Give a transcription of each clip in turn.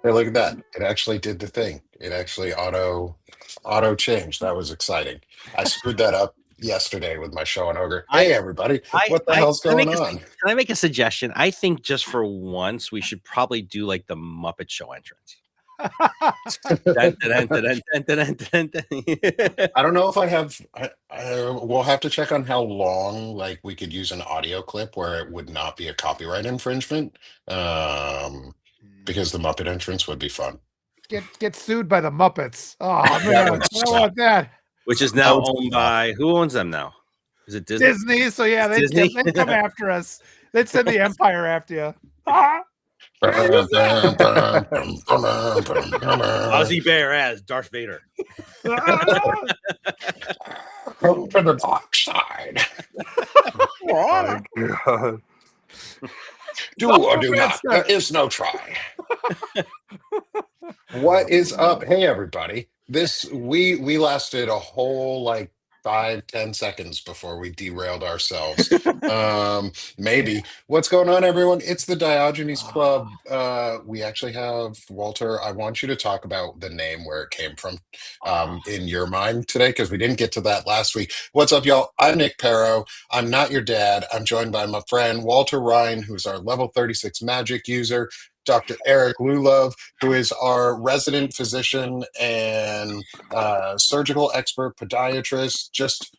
Hey, look at that. It actually did the thing. It actually auto changed. That was exciting. I screwed that up yesterday with my show on Ogre. I Hey everybody, what the I hell's can I going make on? can I make a suggestion? I think just for once we should probably do like the Muppet Show entrance. Dun, dun, dun, dun, dun, dun, dun, dun, dun. I don't know if I have we'll have to check on how long like we could use an audio clip where it would not be a copyright infringement. Um because the Muppet entrance would be fun. Get sued by the Muppets. Oh That man, would I don't suck. want that. Which is That now would owned suck. by who owns them now? Is it Disney? Disney. So yeah, It's Disney. they'd come after us. They'd send the Empire after you. Ah, who's Ozzy Bear as Darth Vader. that? Come to the dark side. My God. Do or do not. There is no try. What is up? Hey everybody. This we lasted a whole like 5, 10 seconds before we derailed ourselves. Maybe. What's going on, everyone? It's the Diogenes Club. We actually have Walter. I want you to talk about the name where it came from in your mind today, because we didn't get to that last week. What's up, y'all? I'm Nick Paro. I'm not your dad. I'm joined by my friend Walter Ryan, who's our level 36 magic user. Dr. Eric Lulov, who is our resident physician and surgical expert podiatrist, just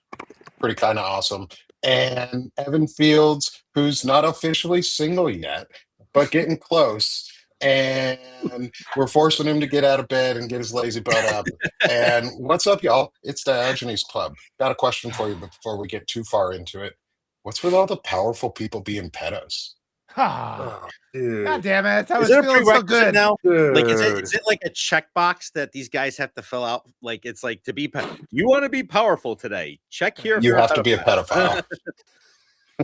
pretty kind of awesome. And Evan Fields, who's not officially single yet, but getting close. And we're forcing him to get out of bed and get his lazy butt up. And what's up, y'all? It's Diogenes Club. Got a question for you before we get too far into it. What's with all the powerful people being pedos? Ah, Oh, dude. God damn it! I Is was there a feeling so prerequisite good. now? Like, is Dude. it like a checkbox that these guys have to fill out? Like, it's like to be you want to be powerful today. Check here if You you're a have to be a pedophile. pedophile.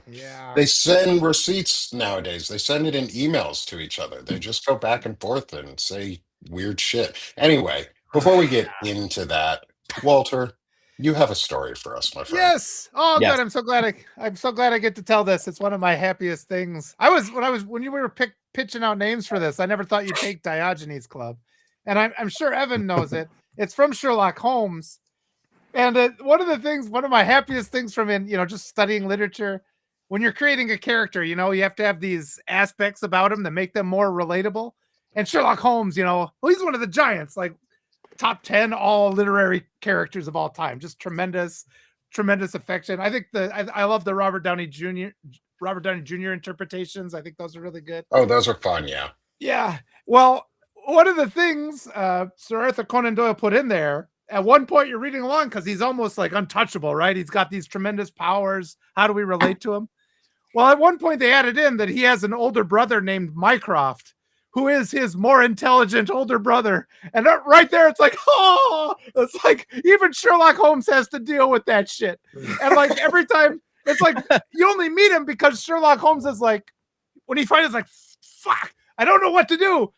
Yeah. They send receipts nowadays. They send it in emails to each other. They just go back and forth and say weird shit. Anyway, before we get into that, Walter, you have a story for us, my friend. Yes. Oh, Yes. good. I'm so glad I get to tell this. It's one of my happiest things. When you were pitching out names for this, I never thought you'd take Diogenes Club, and I'm sure Evan knows it. It's from Sherlock Holmes, and one of my happiest things from just studying literature, when you're creating a character, you have to have these aspects about him that make them more relatable. And Sherlock Holmes, well, he's one of the giants, like top 10 all literary characters of all time. Just tremendous affection. I think I love the Robert Downey Jr. interpretations. I think those are really good. Oh, those are fun, yeah. Yeah. Well, one of the things Sir Arthur Conan Doyle put in there, at one point you're reading along because he's almost like untouchable, right? He's got these tremendous powers. How do we relate to him? Well, at one point they added in that he has an older brother named Mycroft, who is his more intelligent older brother. And right there, it's like, oh, it's like even Sherlock Holmes has to deal with that shit. And like every time, it's like you only meet him because Sherlock Holmes is like, when he finds, like, fuck, I don't know what to do.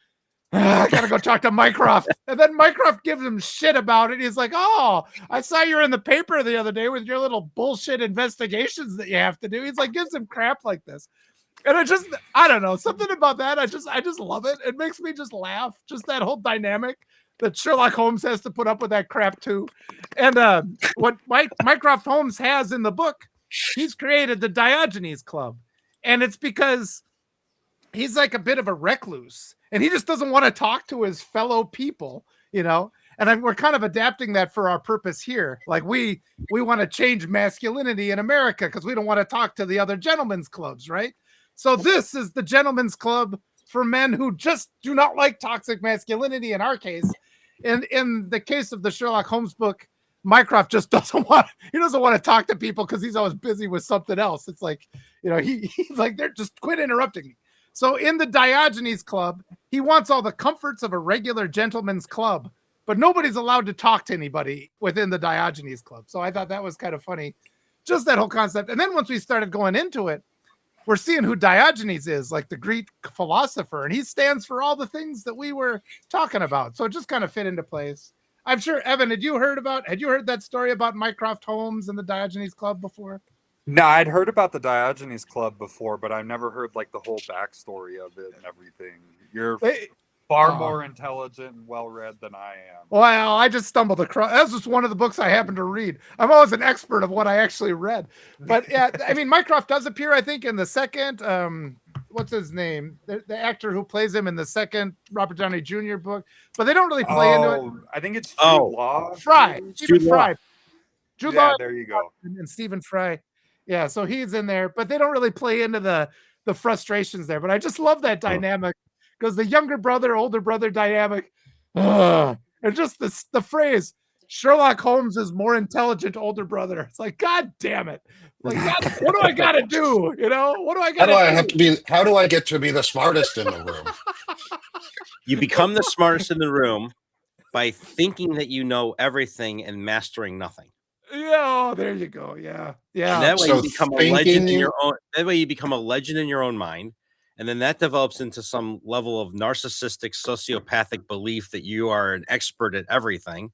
I gotta go talk to Mycroft. And then Mycroft gives him shit about it. He's like, oh, I saw you were in the paper the other day with your little bullshit investigations that you have to do. He's like, gives him crap like this. And I don't know, something about that. I just love it. It makes me just laugh. Just that whole dynamic that Sherlock Holmes has to put up with that crap too. And what Mycroft Holmes has in the book, he's created the Diogenes Club. And it's because he's like a bit of a recluse and he just doesn't want to talk to his fellow people, and we're kind of adapting that for our purpose here. Like we want to change masculinity in America because we don't want to talk to the other gentlemen's clubs, right? So this is the gentlemen's club for men who just do not like toxic masculinity in our case. And in the case of the Sherlock Holmes book, Mycroft just doesn't want to talk to people because he's always busy with something else. It's like, he's like, they're just quit interrupting me. So in the Diogenes Club, he wants all the comforts of a regular gentleman's club, but nobody's allowed to talk to anybody within the Diogenes Club. So I thought that was kind of funny, just that whole concept. And then once we started going into it, we're seeing who Diogenes is, like the Greek philosopher, and he stands for all the things that we were talking about. So it just kind of fit into place. I'm sure, Evan, had you heard that story about Mycroft Holmes and the Diogenes Club before? No, I'd heard about the Diogenes Club before, but I've never heard like the whole backstory of it and everything. far Oh. more intelligent and well-read than I am. Well, I just stumbled across. That's just one of the books I happen to read. I'm always an expert of what I actually read. But yeah, I mean, Mycroft does appear, I think, in the second. What's his name? The actor who plays him in the second Robert Downey Jr. book. But they don't really play into it. I think it's Jude Oh. Law. Fry, maybe? Stephen Jude Law. Fry. Jude Yeah, Law there you go. and Stephen Fry. Yeah, so he's in there, but they don't really play into the frustrations there. But I just love that dynamic because the younger brother, older brother dynamic, and just the phrase Sherlock Holmes is more intelligent older brother. It's like, God damn it. Like, God, what do I gotta do? You know, what do I How gotta do I do? have to be? How do I get to be the smartest in the room? You become the smartest in the room by thinking that you know everything and mastering nothing. Yeah, oh, there you go. Yeah. And Yeah. that way So you become a thinking legend in you- your own. That way you become a legend in your own mind, and then that develops into some level of narcissistic, sociopathic belief that you are an expert at everything.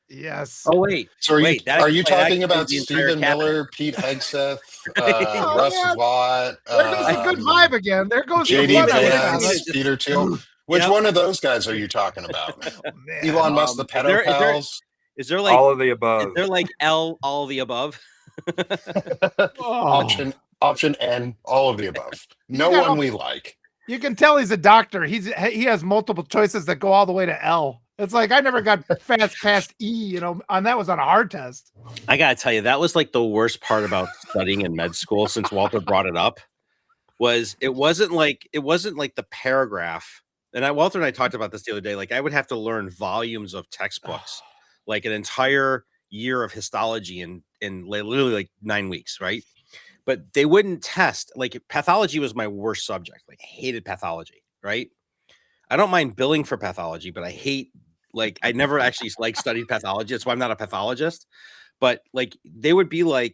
Yes. Oh wait, So are you wait, that are you explains- that talking about explains the entire Stephen cabinet. Miller, Pete Hegseth, Oh, Russ yeah. Vought, There goes a good vibe again. There goes the JD fun I would have. Vance, Just- Peter Thiel? Which Yep. one of those guys are you talking about? Oh, man. Elon Musk, the Is there- pedo pals? Is there like All of the is above. there like all of the above? Oh. Option N, all of the above. No got- one we like. You can tell he's a doctor. He has multiple choices that go all the way to L. It's like I never got fast past E, you know, and that was on a hard test. I gotta tell you, that was like the worst part about studying in med school. Since Walter brought it up, was it wasn't like the paragraph. And Walter and I talked about this the other day. Like I would have to learn volumes of textbooks, like an entire year of histology in literally like 9 weeks, right? But they wouldn't test. Like pathology was my worst subject. Like I hated pathology, right? I don't mind billing for pathology, but I hate, like, I never actually like studied pathology. That's why I'm not a pathologist. But like they would be like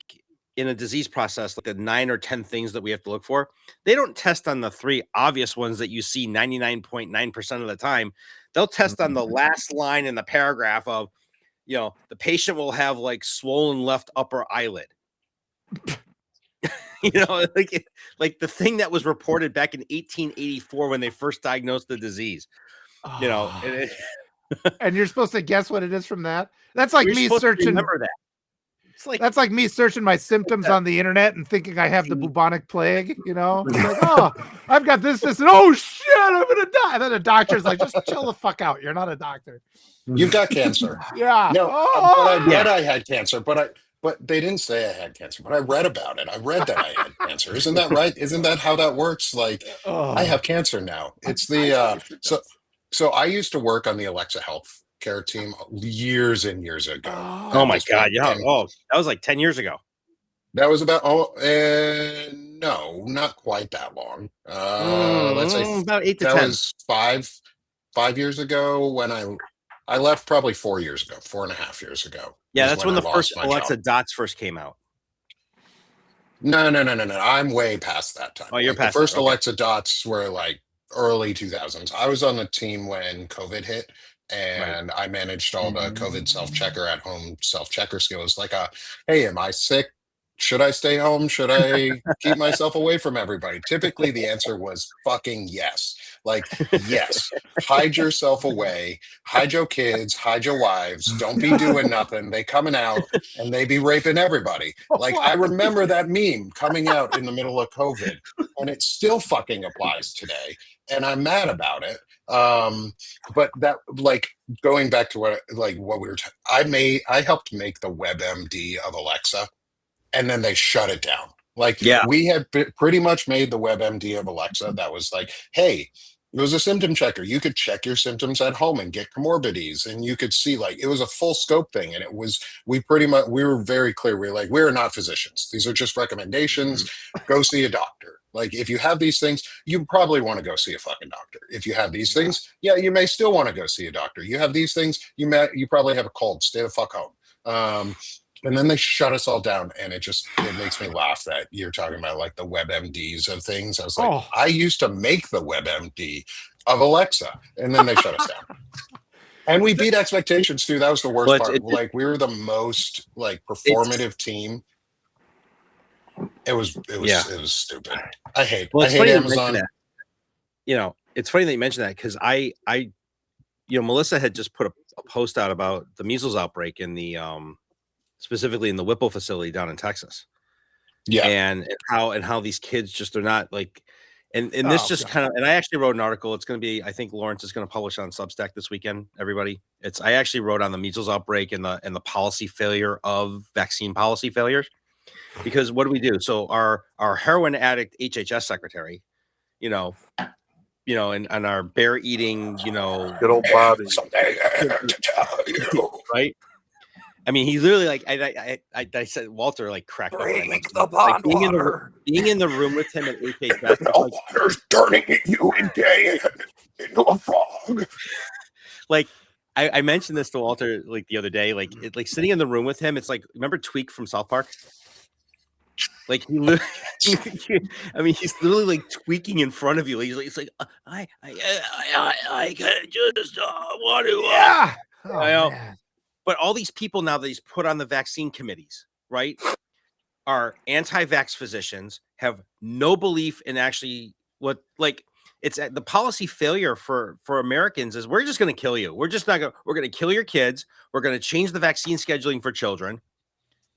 in a disease process, like the 9 or 10 things that we have to look for. They don't test on the 3 obvious ones that you see 99.9% of the time. They'll test on the last line in the paragraph of, you know, the patient will have like swollen left upper eyelid. You know, like the thing that was reported back in 1884 when they first diagnosed the disease. You know, and you're supposed to guess what it is from that. That's like you're me supposed to searching. remember that. It's like That's like me searching my symptoms on the internet and thinking I have the bubonic plague. You know, I'm like, oh, I've got this, and oh shit, I'm gonna die. And then the doctor's like, just chill the fuck out. You're not a doctor. You've got cancer. Yeah. No, Oh, but I read I had cancer, but they didn't say I had cancer, but I read about it. I read that I had cancer. Isn't that right? Isn't that how that works? Like oh. I have cancer now. It's the so I used to work on the Alexa Health Care team years and years ago. oh my god, yeah. And Oh, that was like 10 years ago. that was about no, not quite that long. Let's say about 8 to that 10. was five years ago when I left, probably 4 years ago, 4.5 years ago. Yeah, is that's when I the lost first my Alexa job. Dots first came out. No. I'm way past that time. Oh, you're Like, past the first that, okay. Alexa Dots were like early 2000s. I was on the team when COVID hit, and I managed all the COVID self-checker at home self-checker skills. Like, hey, am I sick? Should I stay home? Should I keep myself away from everybody? Typically, the answer was fucking yes. Like, yes, hide yourself away, hide your kids, hide your wives. Don't be doing nothing. They coming out and they be raping everybody. Like, I remember that meme coming out in the middle of COVID, and it still fucking applies today. And I'm mad about it. But that, like, going back to what we were, I helped make the WebMD of Alexa, and then they shut it down. Like, Yeah. we had pretty much made the WebMD of Alexa that was like, hey, it was a symptom checker. You could check your symptoms at home and get comorbidities, and you could see, like, it was a full scope thing. And it was, we were very clear. We were like, we're not physicians. These are just recommendations. Go see a doctor. Like, if you have these things, you probably want to go see a fucking doctor. If you have these things, yeah, you may still want to go see a doctor. You have these things, you probably have a cold. Stay the fuck home. And then they shut us all down, and it makes me laugh that you're talking about like the WebMDs of things. I was like, I used to make the WebMD of Alexa, and then they shut us down. And we beat expectations too. That was the worst part. Like, we were the most like performative team. It was stupid. I hate funny you mention Amazon. that. You know, it's funny that you mentioned that because Melissa had just put a post out about the measles outbreak in the specifically in the Whipple facility down in Texas. Yeah. And how these kids just are not like, and this just kind of, and I actually wrote an article. It's going to be, I think Lawrence is going to publish on Substack this weekend. Everybody, I actually wrote on the measles outbreak and the policy failure of vaccine policy failures. Because what do we do? So our heroin addict HHS secretary, and our bear eating, Good old Bobby. right? I mean, he literally like I said Walter like cracked up. Drink the pond water. Being in the room with him at HHS, water's turning you into a frog. Like I mentioned this to Walter like the other day, like sitting in the room with him. It's like, remember Tweak from South Park? Like he I mean, he's literally like tweaking in front of you. He's like, I just want to. Yeah. Man. But all these people now that he's put on the vaccine committees, right, are anti-vax physicians, have no belief in actually what, like, it's the policy failure for Americans is we're just going to kill you. We're just not going. We're going to kill your kids. We're going to change the vaccine scheduling for children.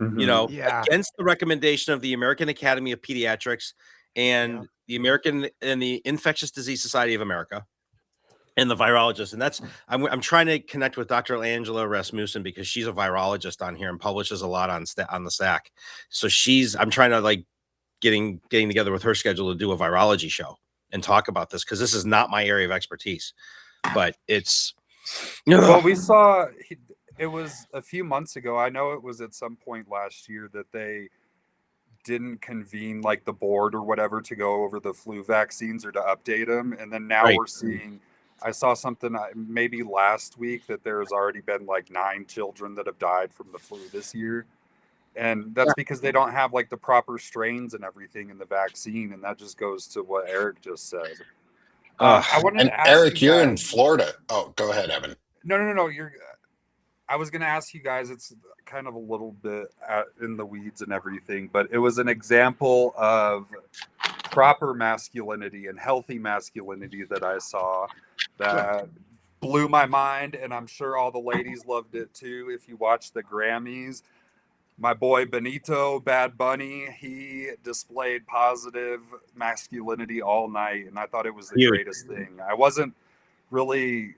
Against the recommendation of the American Academy of Pediatrics and the American and the Infectious Disease Society of America and the virologist. And that's, I'm trying to connect with Dr. Angela Rasmussen because she's a virologist on here and publishes a lot on the SAC. So I'm trying to like getting together with her schedule to do a virology show and talk about this, because this is not my area of expertise, but it's. Well, we saw. It was a few months ago. I know it was at some point last year that they didn't convene like the board or whatever to go over the flu vaccines or to update them. And then now we're seeing, I saw something maybe last week that there's already been like 9 children that have died from the flu this year. And that's because they don't have like the proper strains and everything in the vaccine. And that just goes to what Eric just said. I wanted to ask Eric, you you're guys, in Florida. Oh, go ahead, Evan. No. I was going to ask you guys, it's kind of a little bit in the weeds and everything, but it was an example of proper masculinity and healthy masculinity that I saw that blew my mind. And I'm sure all the ladies loved it too. If you watch the Grammys, my boy Benito, Bad Bunny, he displayed positive masculinity all night. And I thought it was the greatest thing. I wasn't really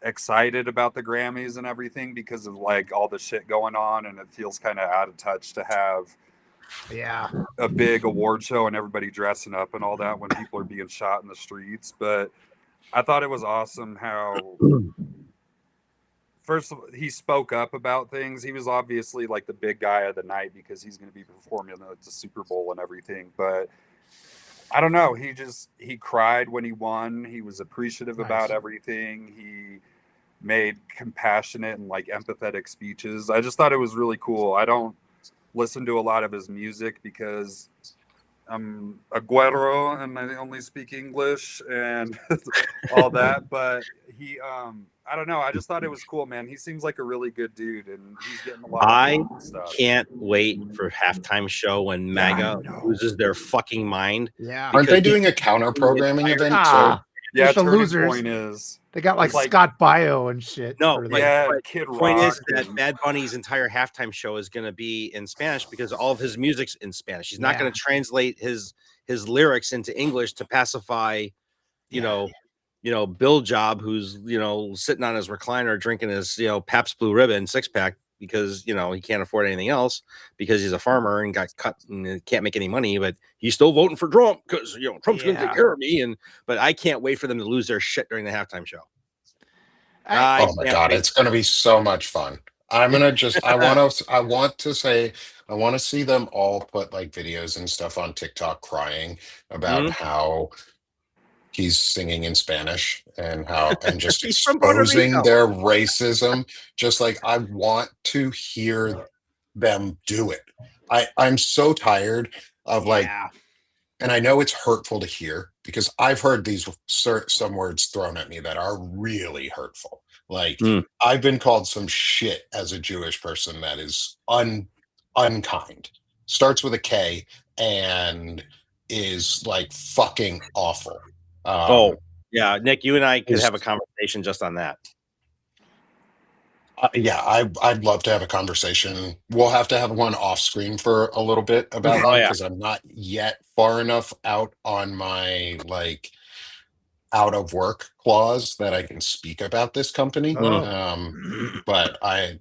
excited about the Grammys and everything because of like all the shit going on, and it feels kind of out of touch to have a big award show and everybody dressing up and all that when people are being shot in the streets. But I thought it was awesome how first he spoke up about things. He was obviously like the big guy of the night because he's going to be performing at the Super Bowl and everything, but I don't know. He cried when he won. He was appreciative about everything. He made compassionate and like empathetic speeches. I just thought it was really cool. I don't listen to a lot of his music because I'm a güero and I only speak English and all that. But he, I don't know. I just thought it was cool, man. He seems like a really good dude, and he's getting a lot of stuff. Can't wait for halftime show when MAGA loses their fucking mind. Yeah, aren't they doing a counter programming event? Yeah, the losers. Point is they got like Scott Bio and shit. No, Kid Rock. Point is that Bad Bunny's entire halftime show is going to be in Spanish because all of his music's in Spanish. He's not going to translate his lyrics into English to pacify, Bill Job, who's sitting on his recliner drinking his Pabst Blue Ribbon 6-pack because he can't afford anything else because he's a farmer and got cut and can't make any money, but he's still voting for Trump because Trump's going to take care of me. But I can't wait for them to lose their shit during the halftime show. Oh my God, it's going to be so much fun. I'm gonna just I want to see them all put like videos and stuff on TikTok crying about how he's singing in Spanish and just exposing their racism. Just like I want to hear them do it. I'm so tired of and I know it's hurtful to hear because I've heard some words thrown at me that are really hurtful. Like I've been called some shit as a Jewish person that is unkind. Starts with a K and is like fucking awful. Yeah, Nick, you and I could Is- have a conversation just on that. Yeah, I'd love to have a conversation. We'll have to have one off screen for a little bit about Oh, that yeah. because I'm not yet far enough out on my like out of work clause that I can speak about this company. Oh. But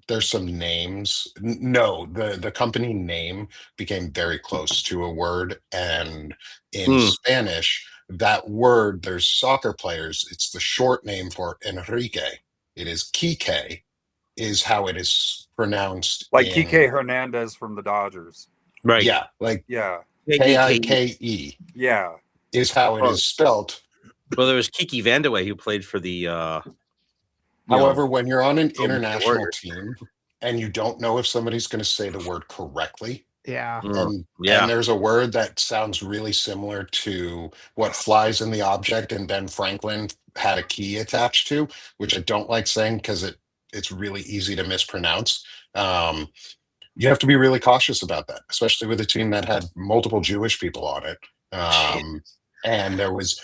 there's some names. No, the company name became very close to a word, and in Mm. Spanish, that word, there's soccer players. It's the short name for Enrique. It is Kike, is how it is pronounced Like in Kike Hernandez from the Dodgers. Right. yeah, like Yeah. Kike Yeah. is how it is spelled. Well, there was Kiki Vandeweghe who played for the. However, when you're on an Golden State international Warriors. team and you don't know if somebody's going to say the word correctly, Yeah. and Yeah. there's a word that sounds really similar to what flies in the object and Ben Franklin had a key attached to, which I don't like saying because it's really easy to mispronounce. You have to be really cautious about that, especially with a team that had multiple Jewish people on it. And it was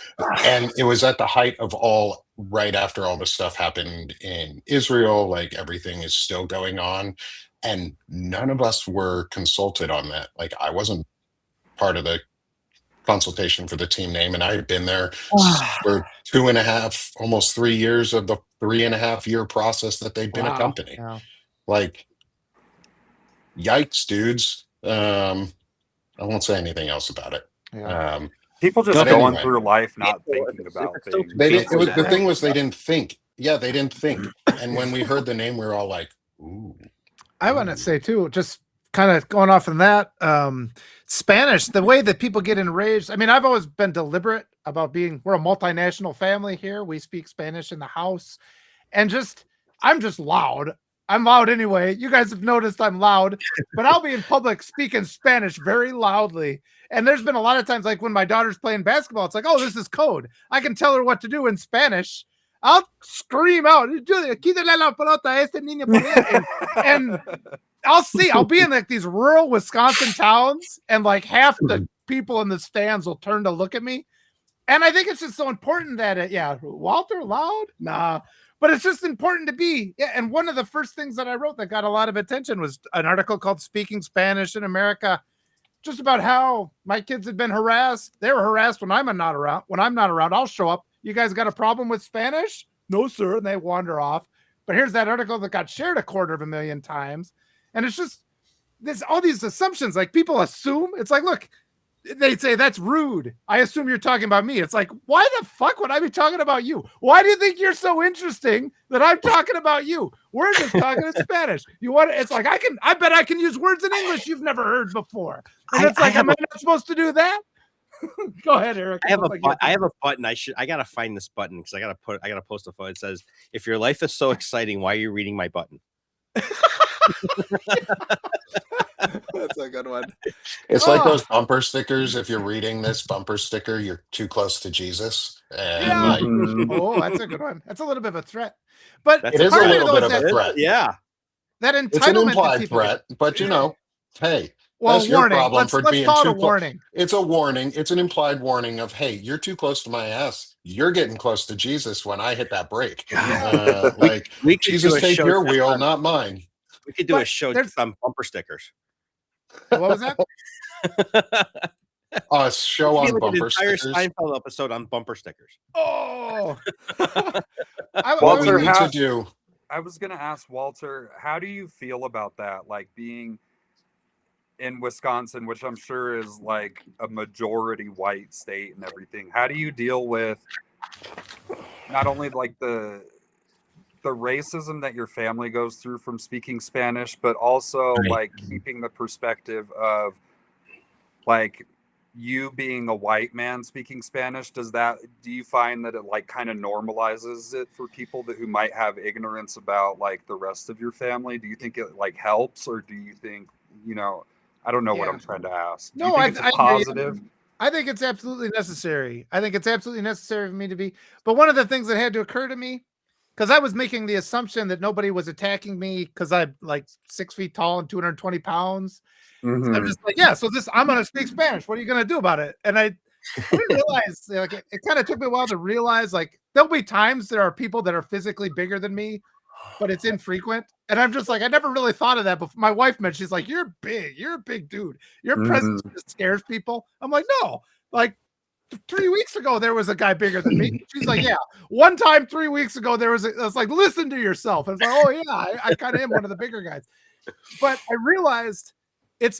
at the height of all right after all the stuff happened in Israel, like everything is still going on. And none of us were consulted on that. Like I wasn't part of the consultation for the team name, and I had been there for 2.5, almost 3 years of the 3.5 year process that they'd been a company. Yeah. Like, yikes, dudes. I won't say anything else about it. Yeah. People just But going anyway. through life not People- thinking about it's so things. They didn't, People the that- thing was they didn't think. Yeah, they didn't think. And when we heard the name, we were all like, ooh. I want to say too, just kind of going off on that, Spanish, the way that people get enraged. I mean, I've always been deliberate about we're a multinational family here. We speak Spanish in the house, and I'm just loud. I'm loud anyway. You guys have noticed I'm loud, but I'll be in public speaking Spanish very loudly. And there's been a lot of times, like when my daughter's playing basketball, it's like, oh, this is code. I can tell her what to do in Spanish. I'll scream out, "Quítale la pelota a este niño por ahí." And I'll be in like these rural Wisconsin towns, and like half the people in the stands will turn to look at me. And I think it's just so important that Walter loud? Nah. But it's just important to be. Yeah. And one of the first things that I wrote that got a lot of attention was an article called Speaking Spanish in America, just about how my kids had been harassed. They were harassed when I'm not around. When I'm not around, I'll show up. You guys got a problem with Spanish? No, sir. And they wander off. But here's that article that got shared 250,000 times. And it's just there's all these assumptions. Like people assume. It's like, look, they say that's rude. I assume you're talking about me. It's like, why the fuck would I be talking about you? Why do you think you're so interesting that I'm talking about you? We're just talking in Spanish. You want? It's like I bet I can use words in English you've never heard before. And it's like, am I not supposed to do that? Go ahead, Eric. I have a button. I gotta find this button because I gotta post a photo. It says, "If your life is so exciting, why are you reading my button?" That's a good one. It's like those bumper stickers. If you're reading this bumper sticker, you're too close to Jesus. And Yeah. like, Oh, that's a good one. That's a little bit of a threat. But That's it is a part of it, little though, bit is of a that- threat. Yeah. that entitlement It's an that implied people threat, but hey, well, that's your warning. problem Let's for call being it a too warning. It's a warning. It's an implied warning of, hey, you're too close to my ass. You're getting close to Jesus when I hit that brake. Like, We could do Jesus, a take show your just wheel, on- not mine. We could do But a show there's- just on bumper stickers. What was that? A show It'd be on like an bumper entire stickers. Seinfeld episode on bumper stickers. Oh. What Walter, we need to do. I was going to ask Walter, how do you feel about that? Like being in Wisconsin, which I'm sure is like a majority white state and everything. How do you deal with not only like the racism that your family goes through from speaking Spanish, but also like keeping the perspective of like you being a white man speaking Spanish? Do you find that it like kind of normalizes it for people who might have ignorance about like the rest of your family? Do you think it like helps, or do you think, I don't know what I'm trying to ask. Do you think it's a positive? I think it's absolutely necessary. I think it's absolutely necessary for me to be. But one of the things that had to occur to me, because I was making the assumption that nobody was attacking me because I'm like 6 feet tall and 220 pounds. So I'm just like, yeah, so I'm going to speak Spanish. What are you going to do about it? And I didn't realize, like, it kind of took me a while to realize, like, there'll be times there are people that are physically bigger than me, but it's infrequent. And I'm just like, I never really thought of that before. My wife mentioned, she's like, you're big. You're a big dude. Your presence just scares people. I'm like, no, like 3 weeks ago, there was a guy bigger than me. She's like, yeah. One time 3 weeks ago, I was like, listen to yourself. I was like, oh yeah, I kind of am one of the bigger guys. But I realized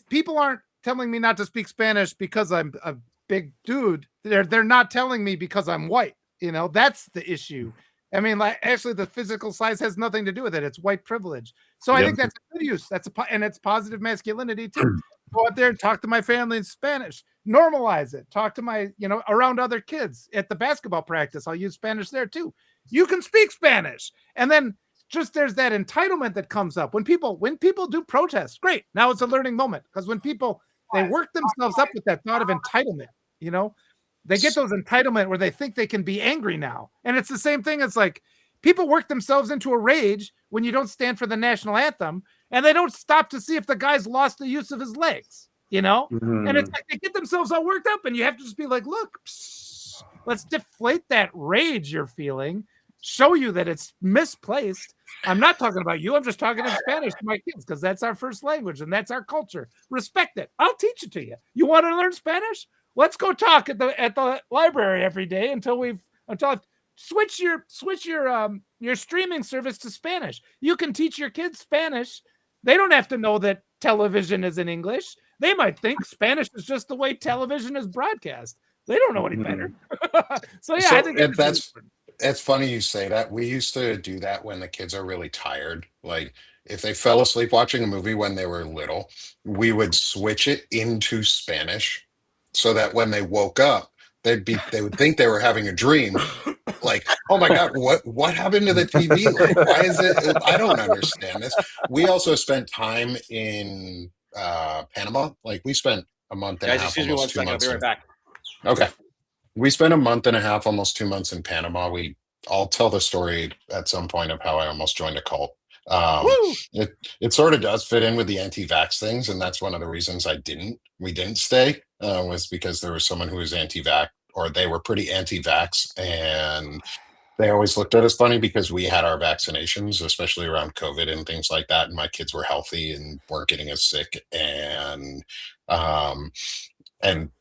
people aren't telling me not to speak Spanish because I'm a big dude. They're not telling me because I'm white. You know, that's the issue. I mean, like, actually, the physical size has nothing to do with it. It's white privilege. So I think that's a good use. And it's positive masculinity too. Go out there and talk to my family in Spanish. Normalize it. Talk to my, around other kids at the basketball practice. I'll use Spanish there too. You can speak Spanish. And then just there's that entitlement that comes up when people do protest. Great. Now it's a learning moment, because when people, they work themselves up with that thought of entitlement, they get those entitlement where they think they can be angry now. And it's the same thing. It's like people work themselves into a rage when you don't stand for the national anthem, and they don't stop to see if the guy's lost the use of his legs, And it's like they get themselves all worked up, and you have to just be like, look, let's deflate that rage you're feeling, show you that it's misplaced. I'm not talking about you. I'm just talking in Spanish to my kids, because that's our first language and that's our culture. Respect it. I'll teach it to you. You want to learn Spanish? Let's go talk at the library every day until switch your streaming service to Spanish. You can teach your kids Spanish. They don't have to know that television is in English. They might think Spanish is just the way television is broadcast. They don't know any better. I think it's funny you say that. We used to do that when the kids are really tired. Like, if they fell asleep watching a movie when they were little, we would switch it into Spanish so that when they woke up, they would think they were having a dream. Like, oh my God, what happened to the TV? Like, why is it? I don't understand this. We also spent time in Panama. Like, we spent a month and a Guys, half, excuse me one almost 2 second. I'll months. be right back. Okay. We spent a month and a half, almost 2 months in Panama. I'll tell the story at some point of how I almost joined a cult. It sort of does fit in with the anti-vax things, and that's one of the reasons we didn't stay, was because there was someone who was anti-vax, or they were pretty anti-vax, and they always looked at us funny because we had our vaccinations, especially around COVID and things like that, and my kids were healthy and weren't getting as sick, and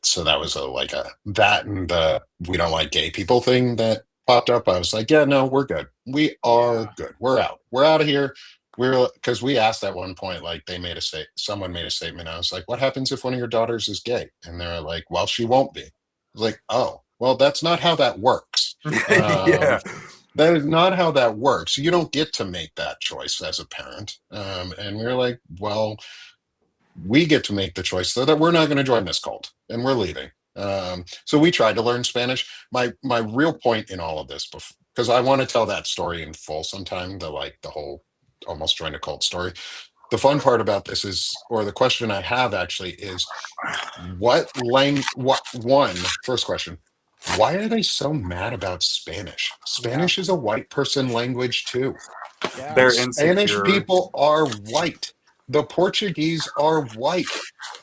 so that was that and the we don't like gay people thing that popped up. I was like, yeah, no, we're good. We are good. We're out. We're out of here. Because we asked at one point, like, someone made a statement. I was like, what happens if one of your daughters is gay? And they're like, well, she won't be. I was like, oh, well, that's not how that works. Yeah. That is not how that works. You don't get to make that choice as a parent. And we were like, well, we get to make the choice so that we're not going to join this cult and we're leaving. So we tried to learn Spanish. My real point in all of this, because I want to tell that story in full sometime, the whole almost joined a cult story. The fun part about this is, or the question I have actually is, first question, why are they so mad about Spanish? Spanish is a white person language too. They're Spanish insecure. people are white. The Portuguese are white.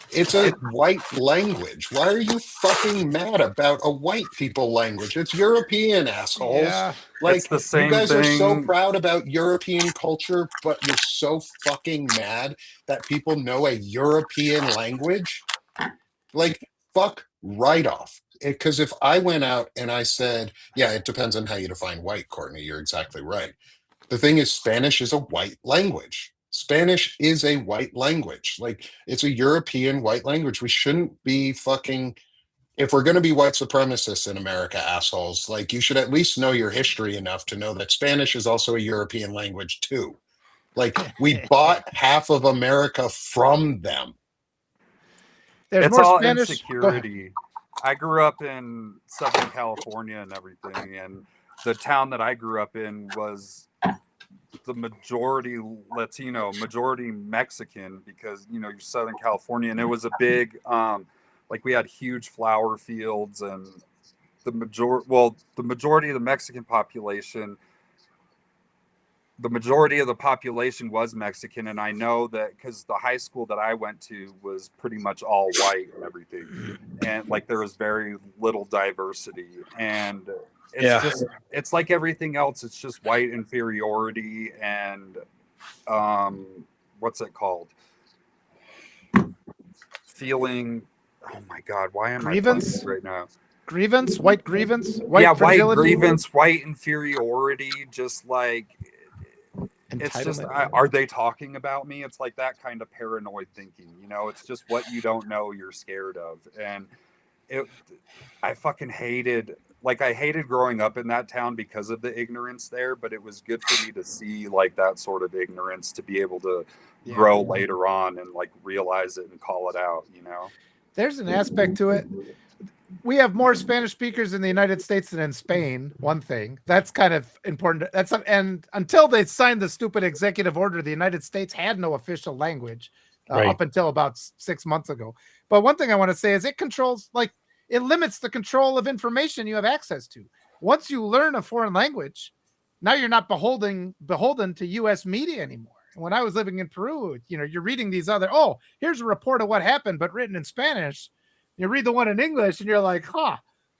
It's a white language. Why are you fucking mad about a white people language? It's European, assholes. Yeah. Like, It's the same you guys are so thing. proud about European culture, but you're so fucking mad that people know a European language. Like, fuck right off. Because if I went out and I said, yeah, it depends on how you define white, Courtney, you're exactly right. The thing is, Spanish is a white language. Spanish is a white language. Like, it's a European white language. We shouldn't be fucking, if we're going to be white supremacists in America, assholes, like, you should at least know your history enough to know that Spanish is also a European language too. Like, we bought half of America from them. It's all insecurity. I grew up in Southern California and everything, and the town that I grew up in was the majority Latino, majority Mexican, because you're Southern California, and it was a big we had huge flower fields, and the majority of the Mexican population the majority of the population was Mexican, and I know that because the high school that I went to was pretty much all white and everything, and like there was very little diversity, and it's like everything else. It's just white inferiority and what's it called? Feeling. Oh my God, why am I blanking right now? Grievance, white grievance, white white fragility? grievance, white inferiority, just like it's just are they talking about me? It's like that kind of paranoid thinking, you know. It's just what you don't know you're scared of. And I fucking hated, like, I hated growing up in that town because of the ignorance there, but it was good for me to see like that sort of ignorance, to be able to grow later on and like realize it and call it out, you know. There's an aspect to it. We have more Spanish speakers in the United States than in Spain. One thing that's kind of important. And until they signed the stupid executive order, the United States had no official language up until about 6 months ago. But one thing I want to say is it controls, like, it limits the control of information you have access to. Once you learn a foreign language, now you're not beholden to U.S. media anymore. When I was living in Peru, you know, you're reading these other, here's a report of what happened, but written in Spanish. You read the one in English and you're like,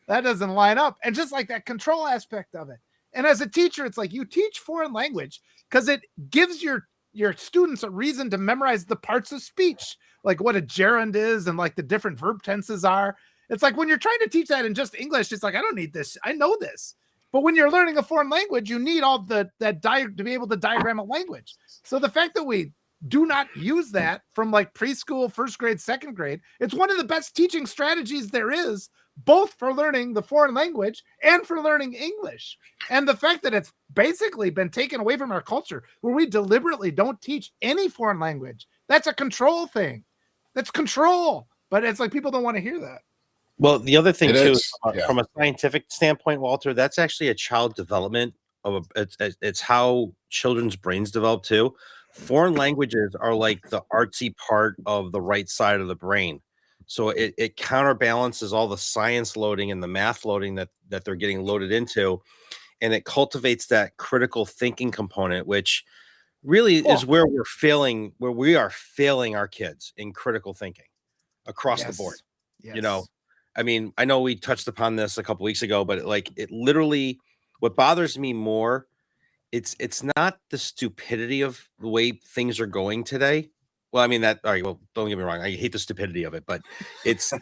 that doesn't line up. And just like that control aspect of it. And as a teacher, it's like you teach foreign language because it gives your students a reason to memorize the parts of speech, like what a gerund is and like the different verb tenses are. It's like when you're trying to teach that in just English, it's like, I don't need this. I know this. But when you're learning a foreign language, you need all to be able to diagram a language. So the fact that we do not use that from like preschool, first grade, second grade, it's one of the best teaching strategies there is, both for learning the foreign language and for learning English. And the fact that it's basically been taken away from our culture, where we deliberately don't teach any foreign language, that's a control thing. That's control. But it's like people don't want to hear that. Well, the other thing too, from a scientific standpoint, Walter, that's actually a child development it's how children's brains develop too. Foreign languages are like the artsy part of the right side of the brain. So it counterbalances all the science loading and the math loading that they're getting loaded into. And it cultivates that critical thinking component, which really is where we are failing our kids in critical thinking across the board. You know, I mean, I know we touched upon this a couple weeks ago, but it literally, what bothers me more, it's not the stupidity of the way things are going today. Well, I mean all right, well, don't get me wrong. I hate the stupidity of it, but it's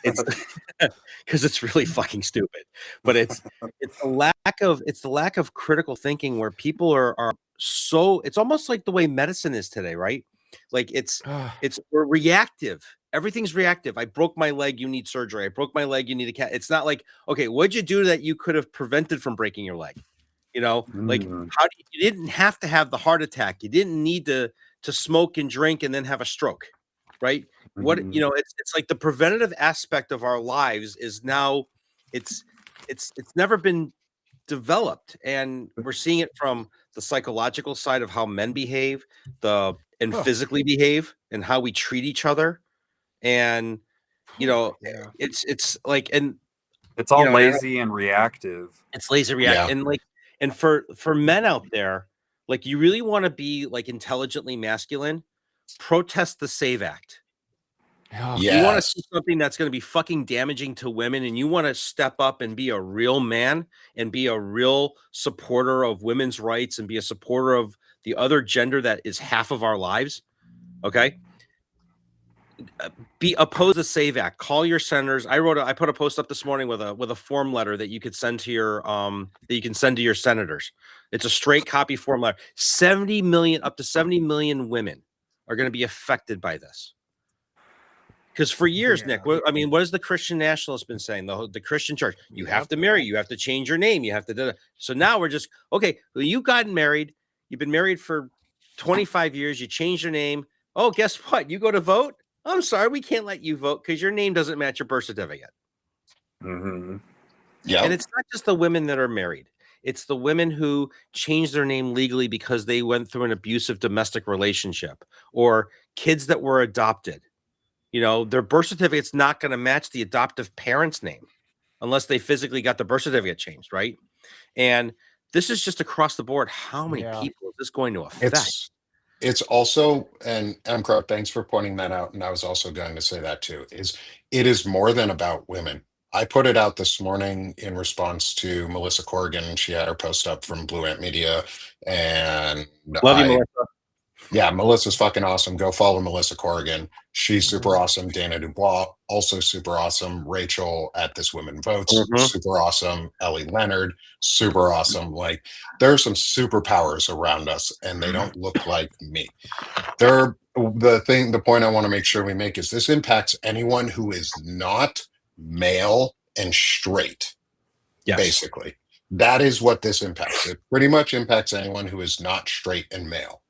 because it's really fucking stupid. But it's the lack of critical thinking, where people are so, it's almost like the way medicine is today, right? Like we're reactive. Everything's reactive. I broke my leg, you need surgery. I broke my leg, you need a cat. It's not like, okay, what'd you do that you could have prevented from breaking your leg? You know, like you didn't have to have the heart attack. You didn't need to smoke and drink and then have a stroke, right? What, you know, it's like the preventative aspect of our lives is now it's never been developed, and we're seeing it from the psychological side of how men behave, and physically behave, and how we treat each other. And you know, it's like, and it's all lazy and reactive. It's lazy react, and like, and for men out there, like, you really want to be like intelligently masculine, protest the SAVE Act. You want to see something that's going to be fucking damaging to women, and you want to step up and be a real man and be a real supporter of women's rights and be a supporter of the other gender that is half of our lives. Okay. Be opposed to SAVE Act. Call your senators. I put a post up this morning with a form letter that you could send to your senators. It's a straight copy form letter. 70 million, up to 70 million women are going to be affected by this. Because for years, Nick, what has the Christian nationalists been saying? The Christian church, you have to marry, you have to change your name, you have to do that. So now we're just, okay, well, you've gotten married, you've been married for 25 years, you changed your name. Oh, guess what? You go to vote? I'm sorry, we can't let you vote because your name doesn't match your birth certificate. Yeah. And it's not just the women that are married. It's the women who changed their name legally because they went through an abusive domestic relationship, or kids that were adopted. You know, their birth certificate's not going to match the adoptive parent's name unless they physically got the birth certificate changed, right? And this is just across the board. How many people is this going to affect? It's also, and Crow, thanks for pointing that out. And I was also going to say that too, is it is more than about women. I put it out this morning in response to Melissa Corrigan. She had her post up from Blue Ant Media, and Love you, Melissa. yeah, Melissa's fucking awesome. Go follow Melissa Corrigan. She's super awesome. Dana Dubois, also super awesome. Rachel at This Women Votes, super awesome. Ellie Leonard, super awesome. Like, there are some superpowers around us, and they don't look like me. The point I want to make sure we make is this impacts anyone who is not male and straight. Yes. Basically. That is what this impacts. It pretty much impacts anyone who is not straight and male.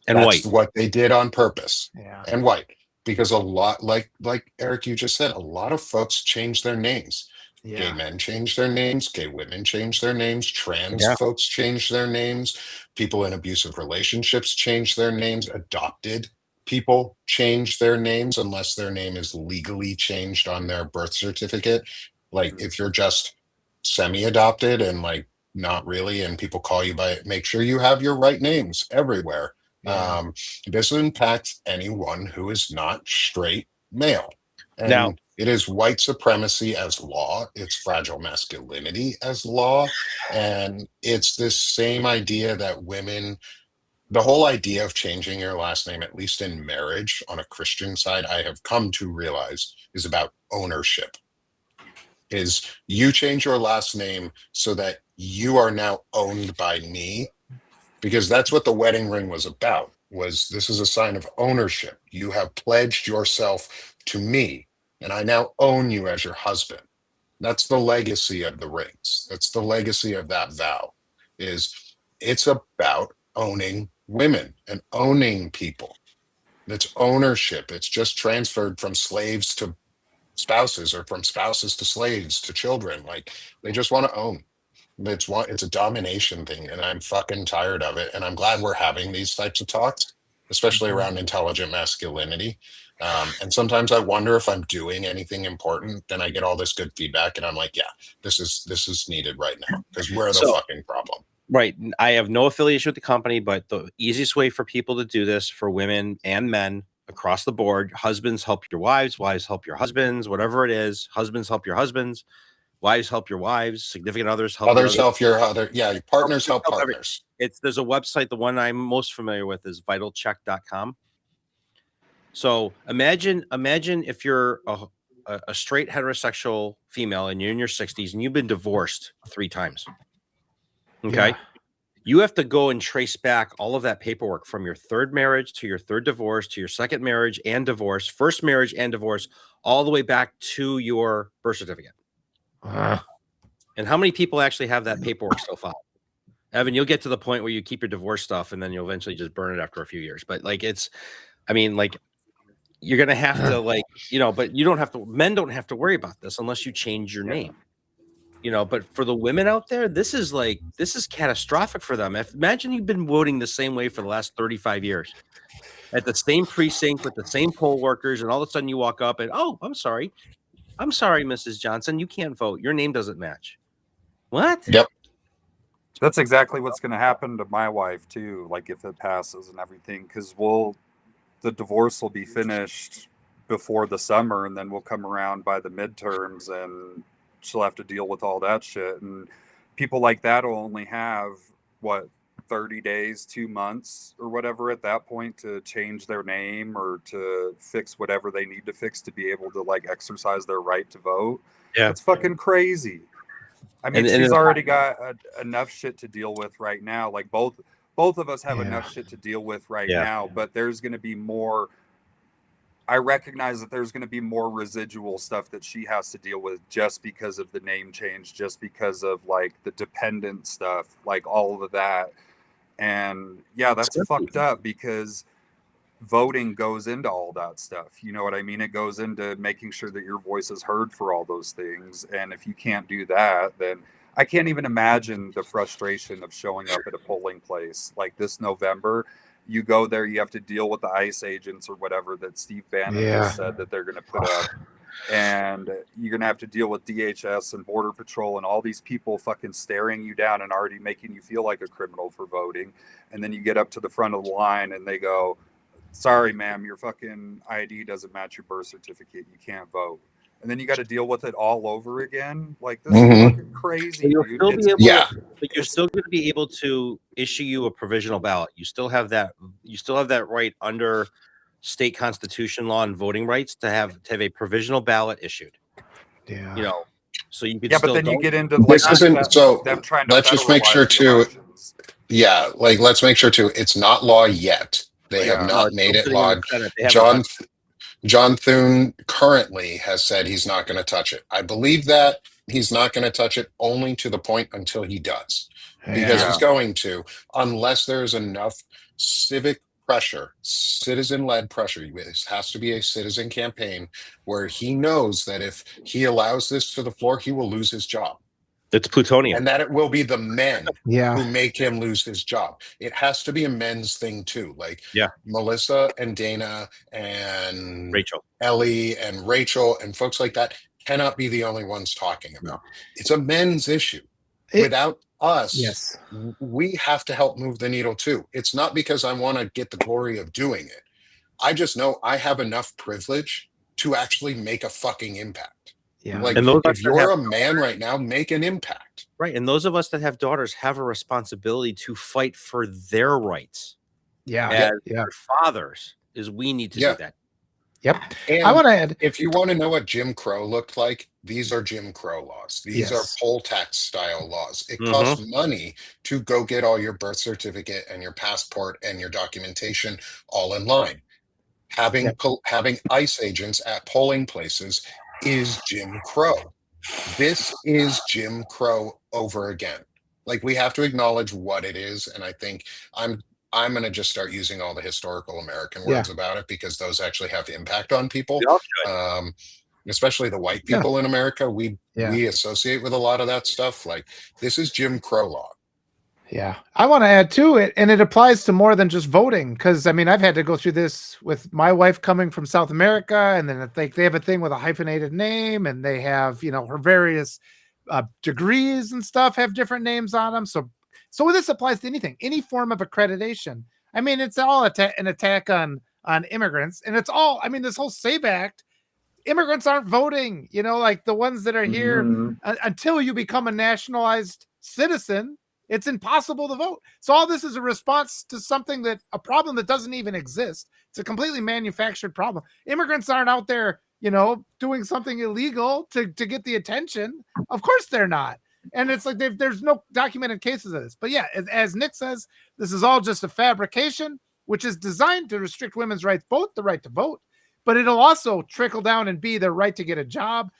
And That's white. what they did on purpose. Yeah. And white. Because a lot, like Eric, you just said, a lot of folks change their names. Yeah. Gay men change their names. Gay women change their names. Trans folks change their names. People in abusive relationships change their names. Adopted people change their names unless their name is legally changed on their birth certificate. Like, if you're just semi-adopted and like not really, and people call you by it, make sure you have your right names everywhere. Yeah. This impacts anyone who is not straight male. And Now, it is white supremacy as law. It's fragile masculinity as law. And it's this same idea that women, the whole idea of changing your last name, at least in marriage on a Christian side, I have come to realize is about ownership. Is you change your last name so that you are now owned by me, because that's what the wedding ring was about. Was this is a sign of ownership. You have pledged yourself to me, and I now own you as your husband. That's the legacy of the rings. That's the legacy of that vow. It's about owning women and owning people. It's ownership. It's just transferred from slaves to spouses, or from spouses to slaves to children. Like, they just want to own. It's a domination thing, and I'm fucking tired of it. And I'm glad we're having these types of talks, especially around intelligent masculinity. And sometimes I wonder if I'm doing anything important. Then I get all this good feedback, and I'm like, yeah, this is needed right now, because we're the fucking problem. Right. I have no affiliation with the company, but the easiest way for people to do this, for women and men across the board: husbands help your wives, wives help your husbands, whatever it is. Husbands help your husbands, wives help your wives, significant others help your other, yeah, partners help partners. There's a website, the one I'm most familiar with is vitalcheck.com. So imagine if you're a straight heterosexual female and you're in your 60s and you've been divorced 3 times. Okay. Yeah. You have to go and trace back all of that paperwork from your 3rd marriage to your 3rd divorce to your 2nd marriage and divorce, 1st marriage and divorce, all the way back to your birth certificate. And how many people actually have that paperwork still filed? Evan, you'll get to the point where you keep your divorce stuff and then you'll eventually just burn it after a few years. But like, you're going to have to but you don't have to, men don't have to worry about this unless you change your name. But for the women out there, this is catastrophic for them. Imagine you've been voting the same way for the last 35 years at the same precinct with the same poll workers, and all of a sudden you walk up and, oh, I'm sorry, Mrs. Johnson, you can't vote. Your name doesn't match. What? Yep. That's exactly what's going to happen to my wife too. Like, if it passes and everything, because the divorce will be finished before the summer, and then we'll come around by the midterms, and she'll have to deal with all that shit. And people like that will only have 30 days, 2 months or whatever at that point to change their name or to fix whatever they need to fix to be able to exercise their right to vote. Yeah, it's fucking crazy. I mean, she's already got enough shit to deal with right now. Like, both of us have enough shit to deal with right now, but there's going to be more. I recognize that there's going to be more residual stuff that she has to deal with just because of the name change, just because of the dependent stuff, all of that. And yeah, that's fucked up, because voting goes into all that stuff. You know what I mean? It goes into making sure that your voice is heard for all those things. And if you can't do that, then I can't even imagine the frustration of showing up at a polling place like this November. You go there, you have to deal with the ICE agents or whatever that Steve Bannon just said that they're going to put up. and you're going to have to deal with DHS and Border Patrol and all these people fucking staring you down and already making you feel like a criminal for voting. And then you get up to the front of the line and they go, sorry, ma'am, your fucking ID doesn't match your birth certificate. You can't vote. And then you got to deal with it all over again. Like, this is fucking crazy, dude. But you're still going to be able to issue you a provisional ballot. You still have that right under state constitution law and voting rights to have a provisional ballot issued. Yeah. You know, so you could. Yeah, still but then you vote. get into This like isn't so. them trying to Let's just make sure federalize the to. elections. Yeah, like let's make sure too. It's not law yet. They Yeah. have not it's made still it sitting in law. the Senate. They haven't touched it. John Thune currently has said he's not going to touch it. I believe that he's not going to touch it only to the point until he does, because he's going to, unless there's enough civic pressure, citizen-led pressure. This has to be a citizen campaign where he knows that if he allows this to the floor, he will lose his job. It's plutonium. And that it will be the men Yeah. who make him lose his job. It has to be a men's thing too. Like Melissa and Dana and Rachel, Ellie and Rachel and folks like that cannot be the only ones talking about. It's a men's issue. Without us, we have to help move the needle too. It's not because I want to get the glory of doing it. I just know I have enough privilege to actually make a fucking impact. Yeah. Like, and if you're a man right now, make an impact. Right. And those of us that have daughters have a responsibility to fight for their rights. Yeah. As their fathers, is we need to do that. Yep. And I want to add, if you want to know what Jim Crow looked like, these are Jim Crow laws. These are poll tax style laws. It costs money to go get all your birth certificate and your passport and your documentation all in line. Having ICE agents at polling places is Jim Crow. This is Jim Crow over again. Like, we have to acknowledge what it is, and I think I'm going to just start using all the historical American words about it, because those actually have impact on people, especially the white people in America. We associate with a lot of that stuff. Like, this is Jim Crow law. Yeah, I want to add to it, and it applies to more than just voting. Because I mean, I've had to go through this with my wife coming from South America, and then they have a thing with a hyphenated name, and they have, you know, her various degrees and stuff have different names on them. So this applies to anything, any form of accreditation. I mean, it's all an attack on immigrants, and it's all. I mean, this whole SAVE Act. Immigrants aren't voting. You know, like the ones that are here until you become a nationalized citizen. It's impossible to vote. So all this is a response to a problem that doesn't even exist. It's a completely manufactured problem. Immigrants aren't out there, you know, doing something illegal to get the attention. Of course they're not. And it's like there's no documented cases of this. But yeah, as Nick says, this is all just a fabrication, which is designed to restrict women's rights, both the right to vote, but it'll also trickle down and be their right to get a job.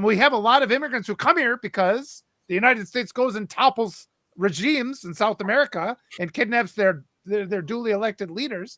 We have a lot of immigrants who come here because the United States goes and topples regimes in South America and kidnaps their duly elected leaders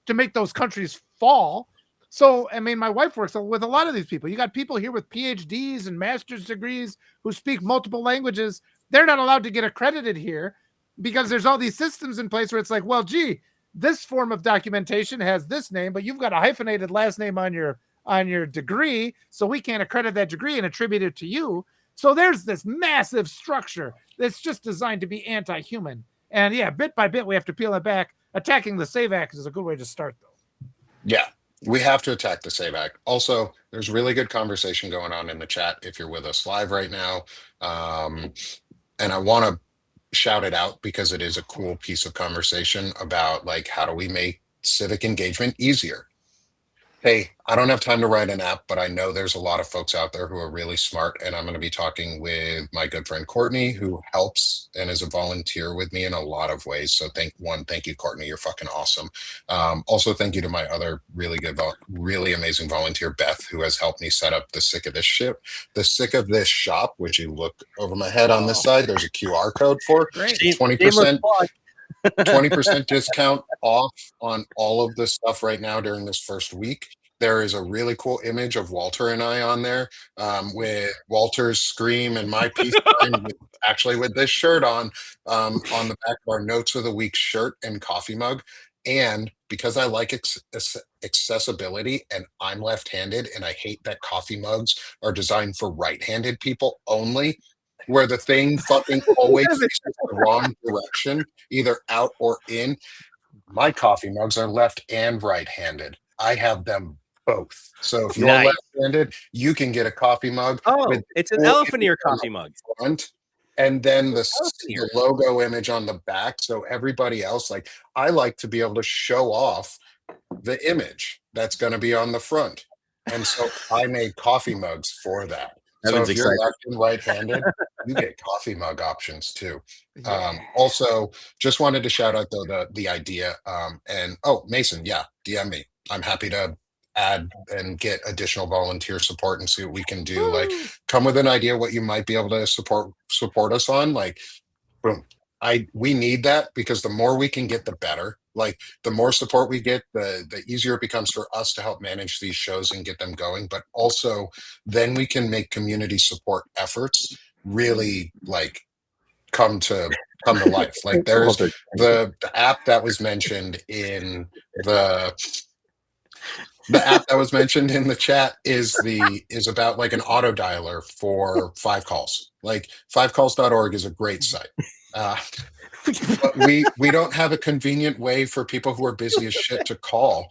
to make those countries fall. So, I mean, my wife works with a lot of these people. You got people here with PhDs and master's degrees who speak multiple languages. They're not allowed to get accredited here because there's all these systems in place where it's like, well, gee, this form of documentation has this name, but you've got a hyphenated last name on your degree, so we can't accredit that degree and attribute it to you. So there's this massive structure that's just designed to be anti-human. And yeah, bit by bit, we have to peel it back. Attacking the SAVE Act is a good way to start, though. Yeah, we have to attack the SAVE Act. Also, there's really good conversation going on in the chat if you're with us live right now. And I want to shout it out because it is a cool piece of conversation about, like, how do we make civic engagement easier? Hey, I don't have time to write an app, but I know there's a lot of folks out there who are really smart. And I'm going to be talking with my good friend Courtney, who helps and is a volunteer with me in a lot of ways. So thank you, Courtney. You're fucking awesome. Also, thank you to my other really good, really amazing volunteer, Beth, who has helped me set up the Sick of This shop, which you look over my head on this side. There's a QR code for. Great. 20%. 20% discount off on all of this stuff right now during this first week. There is a really cool image of Walter and I on there, with Walter's scream and my peace sign, actually with this shirt on the back of our Notes of the Week shirt and coffee mug. And because I like accessibility and I'm left-handed and I hate that coffee mugs are designed for right-handed people only, where the thing fucking always faces the wrong direction, either out or in. My coffee mugs are left and right-handed. I have them both. So if you're Nice. left-handed, you can get a coffee mug Oh, with it's an full elephant ear image on coffee mug. the front and then the Elephant ear. logo image on the back. So everybody else, like I like to be able to show off the image that's going to be on the front. And so I made coffee mugs for that. So Evan's if you're excited. left and right-handed, you get coffee mug options too. Also, just wanted to shout out though the idea. And oh, Mason, yeah, DM me. I'm happy to add and get additional volunteer support and see what we can do. Like, come with an idea what you might be able to support us on. Like, boom. We need that because the more we can get, the better. Like the more support we get, the easier it becomes for us to help manage these shows and get them going. But also, then we can make community support efforts really like come to life. Like there's the app that was mentioned in the app that was mentioned in the chat is about like an auto dialer for 5calls. Like 5calls.org is a great site. But we don't have a convenient way for people who are busy as shit to call.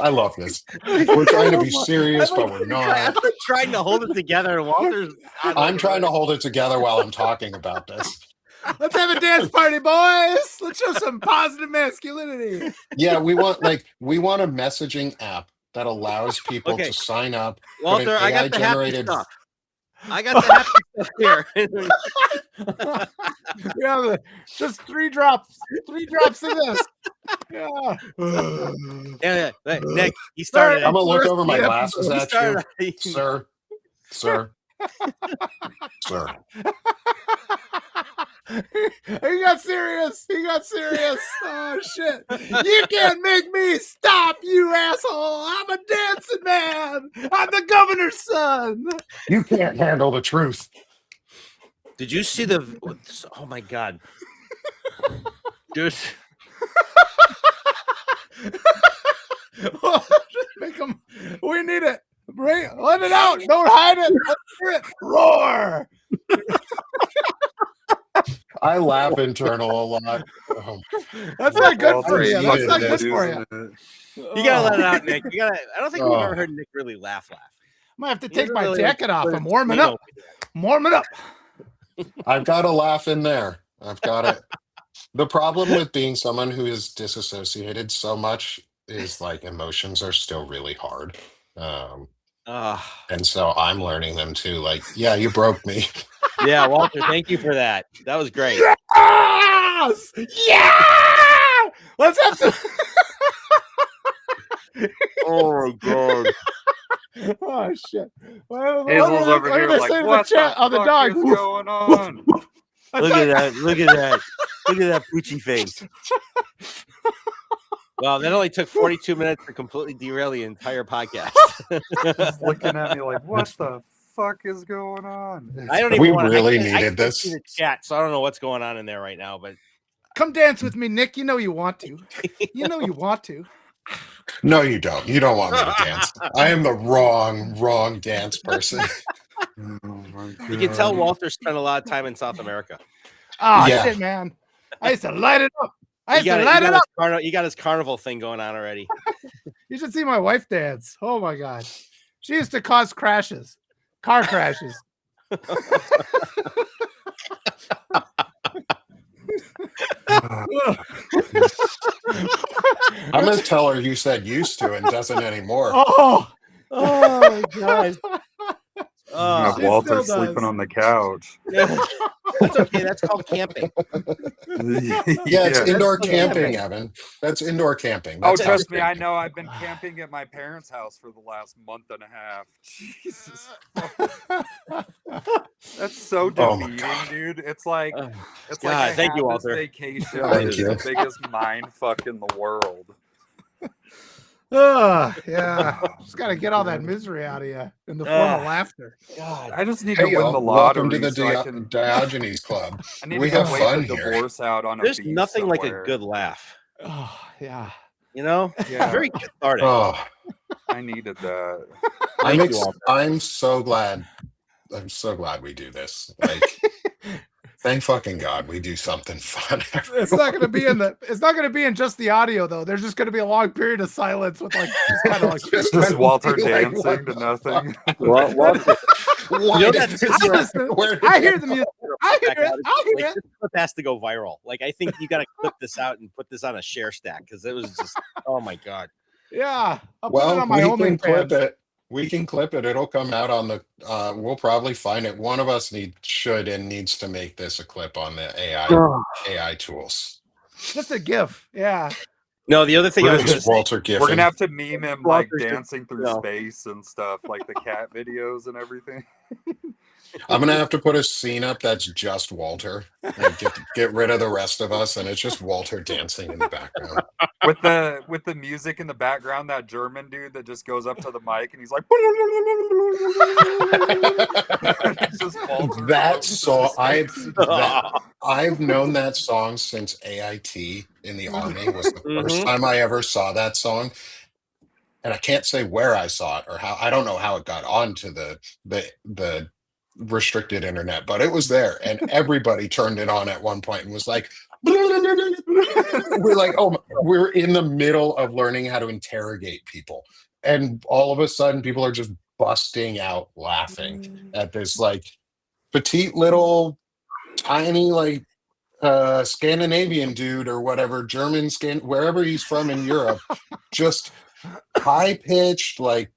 I love this. We're trying to be serious, but we're not. I'm like trying to hold it together, and Walter's. I'm trying to hold it together while I'm talking about this. Let's have a dance party, boys. Let's show some positive masculinity. Yeah, we want a messaging app that allows people to sign up. Walter, I got the happy stuff. I got the happy stuff here. Yeah, just 3 drops. 3 drops of this. Yeah. Yeah. Nick, he started. I'm gonna look over my glasses at you, sir. He got serious. Oh shit! You can't make me stop, you asshole! I'm a dancing man. I'm the governor's son. You can't handle the truth. Did you see the? Oh my god, dude! Make him. We need it. Let it out. Don't hide it. Let's hear it. Roar. I laugh internal a lot. That's not good for you. That's not good for you. You gotta let it out, Nick. You gotta. I don't think we've ever heard Nick really laugh. I might have to take my jacket off. I'm warming up. Warming up. I've got a laugh in there. I've got it. The problem with being someone who is disassociated so much is like emotions are still really hard. And so I'm learning them too. Like, yeah, you broke me. Yeah, Walter, thank you for that. That was great. Yes! Yeah! Let's have some. Oh my god. Oh shit. Well, Hazel's over here like, what the fuck is going on? Look at that. Look at that. Look at that poochy face. Well, that only took 42 minutes to completely derail the entire podcast. He's looking at me like, what the fuck is going on? I don't even We want really I needed this. see the chat, so I don't know what's going on in there right now, but come dance with me, Nick. You know you want to. You know you want to. No, you don't. You don't want me to dance. I am the wrong dance person. You can tell Walter spent a lot of time in South America. Oh shit, man. I used to light it up. You got his carnival thing going on already. You should see my wife dance. Oh my god. She used to cause crashes. Car crashes. I'm gonna tell her you said used to and doesn't anymore. Oh my god. Walter sleeping on the couch. That's okay. That's called camping. Yeah, it's indoor camping, Evan. That's indoor camping. Oh, That's trust me, I know. I've been camping at my parents' house for the last month and a half. Jesus. That's so demeaning, dude. It's like it's God, like thank you, Walter. Vacation Thank is you. the biggest mind fuck in the world. Yeah. Just got to get all that misery out of you in the form of laughter. God. I just need to Hey, win y'all, the lottery. welcome to the so I can- Diogenes Club. I need We to have wait fun the here. divorce out on a There's beach nothing like a somewhere. good laugh. Oh, yeah. You know, Yeah. very cathartic. Oh, I needed that. Thank you, Walter. I'm so glad. I'm so glad we do this. Like, thank fucking God we do something fun. It's not going to be it's not going to be in just the audio though. There's just going to be a long period of silence with like just kind of like Just Just gonna Walter be like, dancing what to the nothing. Well, Walter, Why You know, did that's- this I happen? listen. Where did I it hear the music. I hear it. I hear like, it. this clip has to go viral. Like, I think you got to clip this out and put this on a share stack because it was just, oh my God. Yeah. I'll put it Well, on my we can clip OnlyFans. it. We can clip it. It'll come out on the. We'll probably find it. One of us needs to make this a clip on the AI tools. Just a GIF. Yeah. No, the other thing I was going to Just say, Walter We're Giffen. gonna have to meme him like Walter's just, dancing through you know. space and stuff, like the cat videos and everything. I'm gonna have to put a scene up that's just Walter. Like get rid of the rest of us, and it's just Walter dancing in the background. With the music in the background, that German dude that just goes up to the mic and he's like, it's just Walter That song, floating through space. I've known that song since AIT in the Army was the first time I ever saw that song. And I can't say where I saw it or how. I don't know how it got onto the restricted internet, but it was there, and everybody turned it on at one point and was like, we're like, oh, we're in the middle of learning how to interrogate people, and all of a sudden people are just busting out laughing at this like petite little tiny like Scandinavian dude or whatever, wherever he's from in Europe, just high pitched like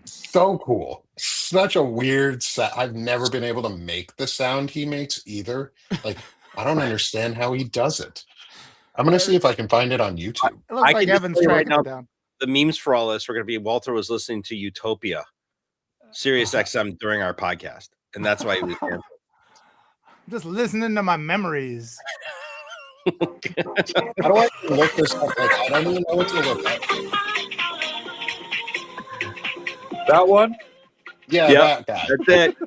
so cool. Such a weird sound. I've never been able to make the sound he makes either. Like, I don't understand how he does it. I'm gonna see if I can find it on YouTube. It looks I like can just Evan's tell you right tracking now- it down. The memes for all this were going to be Walter was listening to Utopia, Sirius XM during our podcast. And that's why he was dancing. Just listening to my memories. How do I look this up? Like, I don't even know what to look up. That one? Yeah, Yep. that guy. That's it.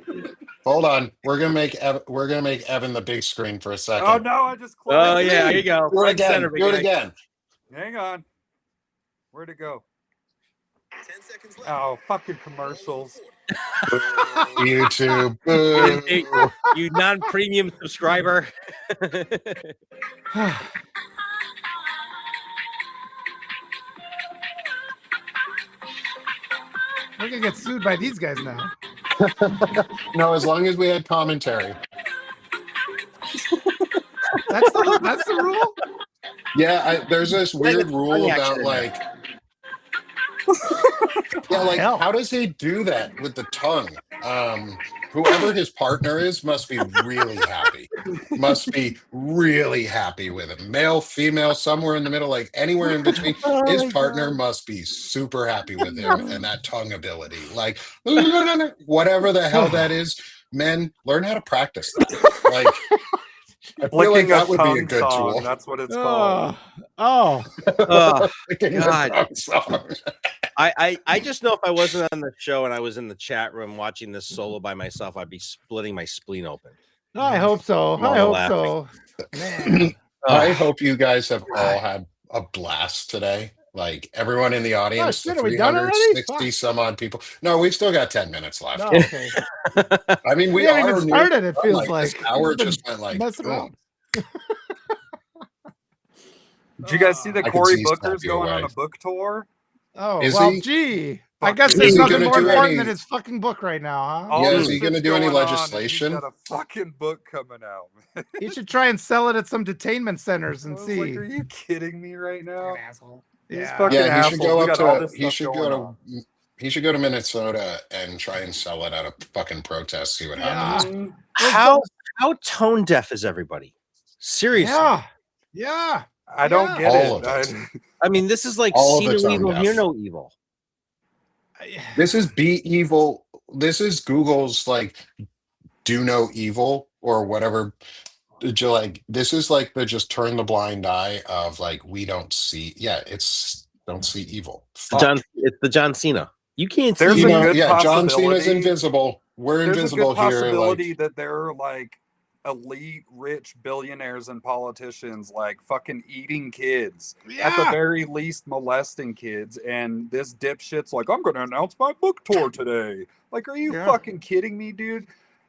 Hold on. We're gonna make Evan the big screen for a second. Oh no, I just closed Oh, yeah. Here you go. Do it Right again. center, Do it big guy. again. Hang on. Where'd it go? 10 seconds left. Oh, fucking commercials. YouTube. Boo. Hey, you non-premium subscriber. We're gonna get sued by these guys now. No, as long as we had commentary. That's the rule. Yeah, there's this weird tongue rule action about in like, yeah, like Hell. how does he do that with the tongue? Whoever his partner is must be really happy. Must be really happy with him. Male, female, somewhere in the middle, like anywhere in between. His partner must be super happy with him and that tongue ability. Like whatever the hell that is, men learn how to practice that. Like I feel like Flicking a that would be a tongue good song. tool. That's what it's called. Oh, Flicking a God. tongue song. I just know if I wasn't on the show and I was in the chat room watching this solo by myself, I'd be splitting my spleen open. I hope so. I hope so. Man. I hope you guys have all had a blast today. Like everyone in the audience, shit, the are we done already? 360 some odd people. No, we've still got 10 minutes left. No, okay. I mean, We we haven't are even near- started. It feels like this hour We've been just went like messing boom. around. Did you guys see that I can Cory see Booker's Snappy going away. on a book tour? Oh, Is well, he? gee. I Fuck, guess is there's he nothing gonna more do important any- than his fucking book right now, huh? All Yeah, this is he gonna shit's do any going on, and legislation? He's got a fucking book coming out. He should try and sell it at some detainment centers I and was see. like, are you kidding me right now? Asshole. He's Yeah. fucking Yeah, he should assholes. go We up got all to this he stuff should going go on. to he should go to Minnesota and try and sell it at a fucking protest, see what happens. Mm, How tone deaf is everybody? Seriously. Yeah. Yeah. I don't Yeah. get All it. of it. I mean, this is like All of see no it's on evil, deaf. hear no evil. This is be evil. This is Google's like do no evil or whatever. Did you like this is like the just turn the blind eye of like we don't see. Yeah, it's don't see evil. Fuck. It's the John Cena. You can't There's see You a evil. know, good yeah, John Cena's possibility- invisible. We're There's a invisible good here. possibility Like, that they're like elite rich billionaires and politicians like fucking eating kids, Yeah. at the very least molesting kids, and this dipshit's like, I'm gonna announce my book tour today. Like, are you fucking kidding me, dude?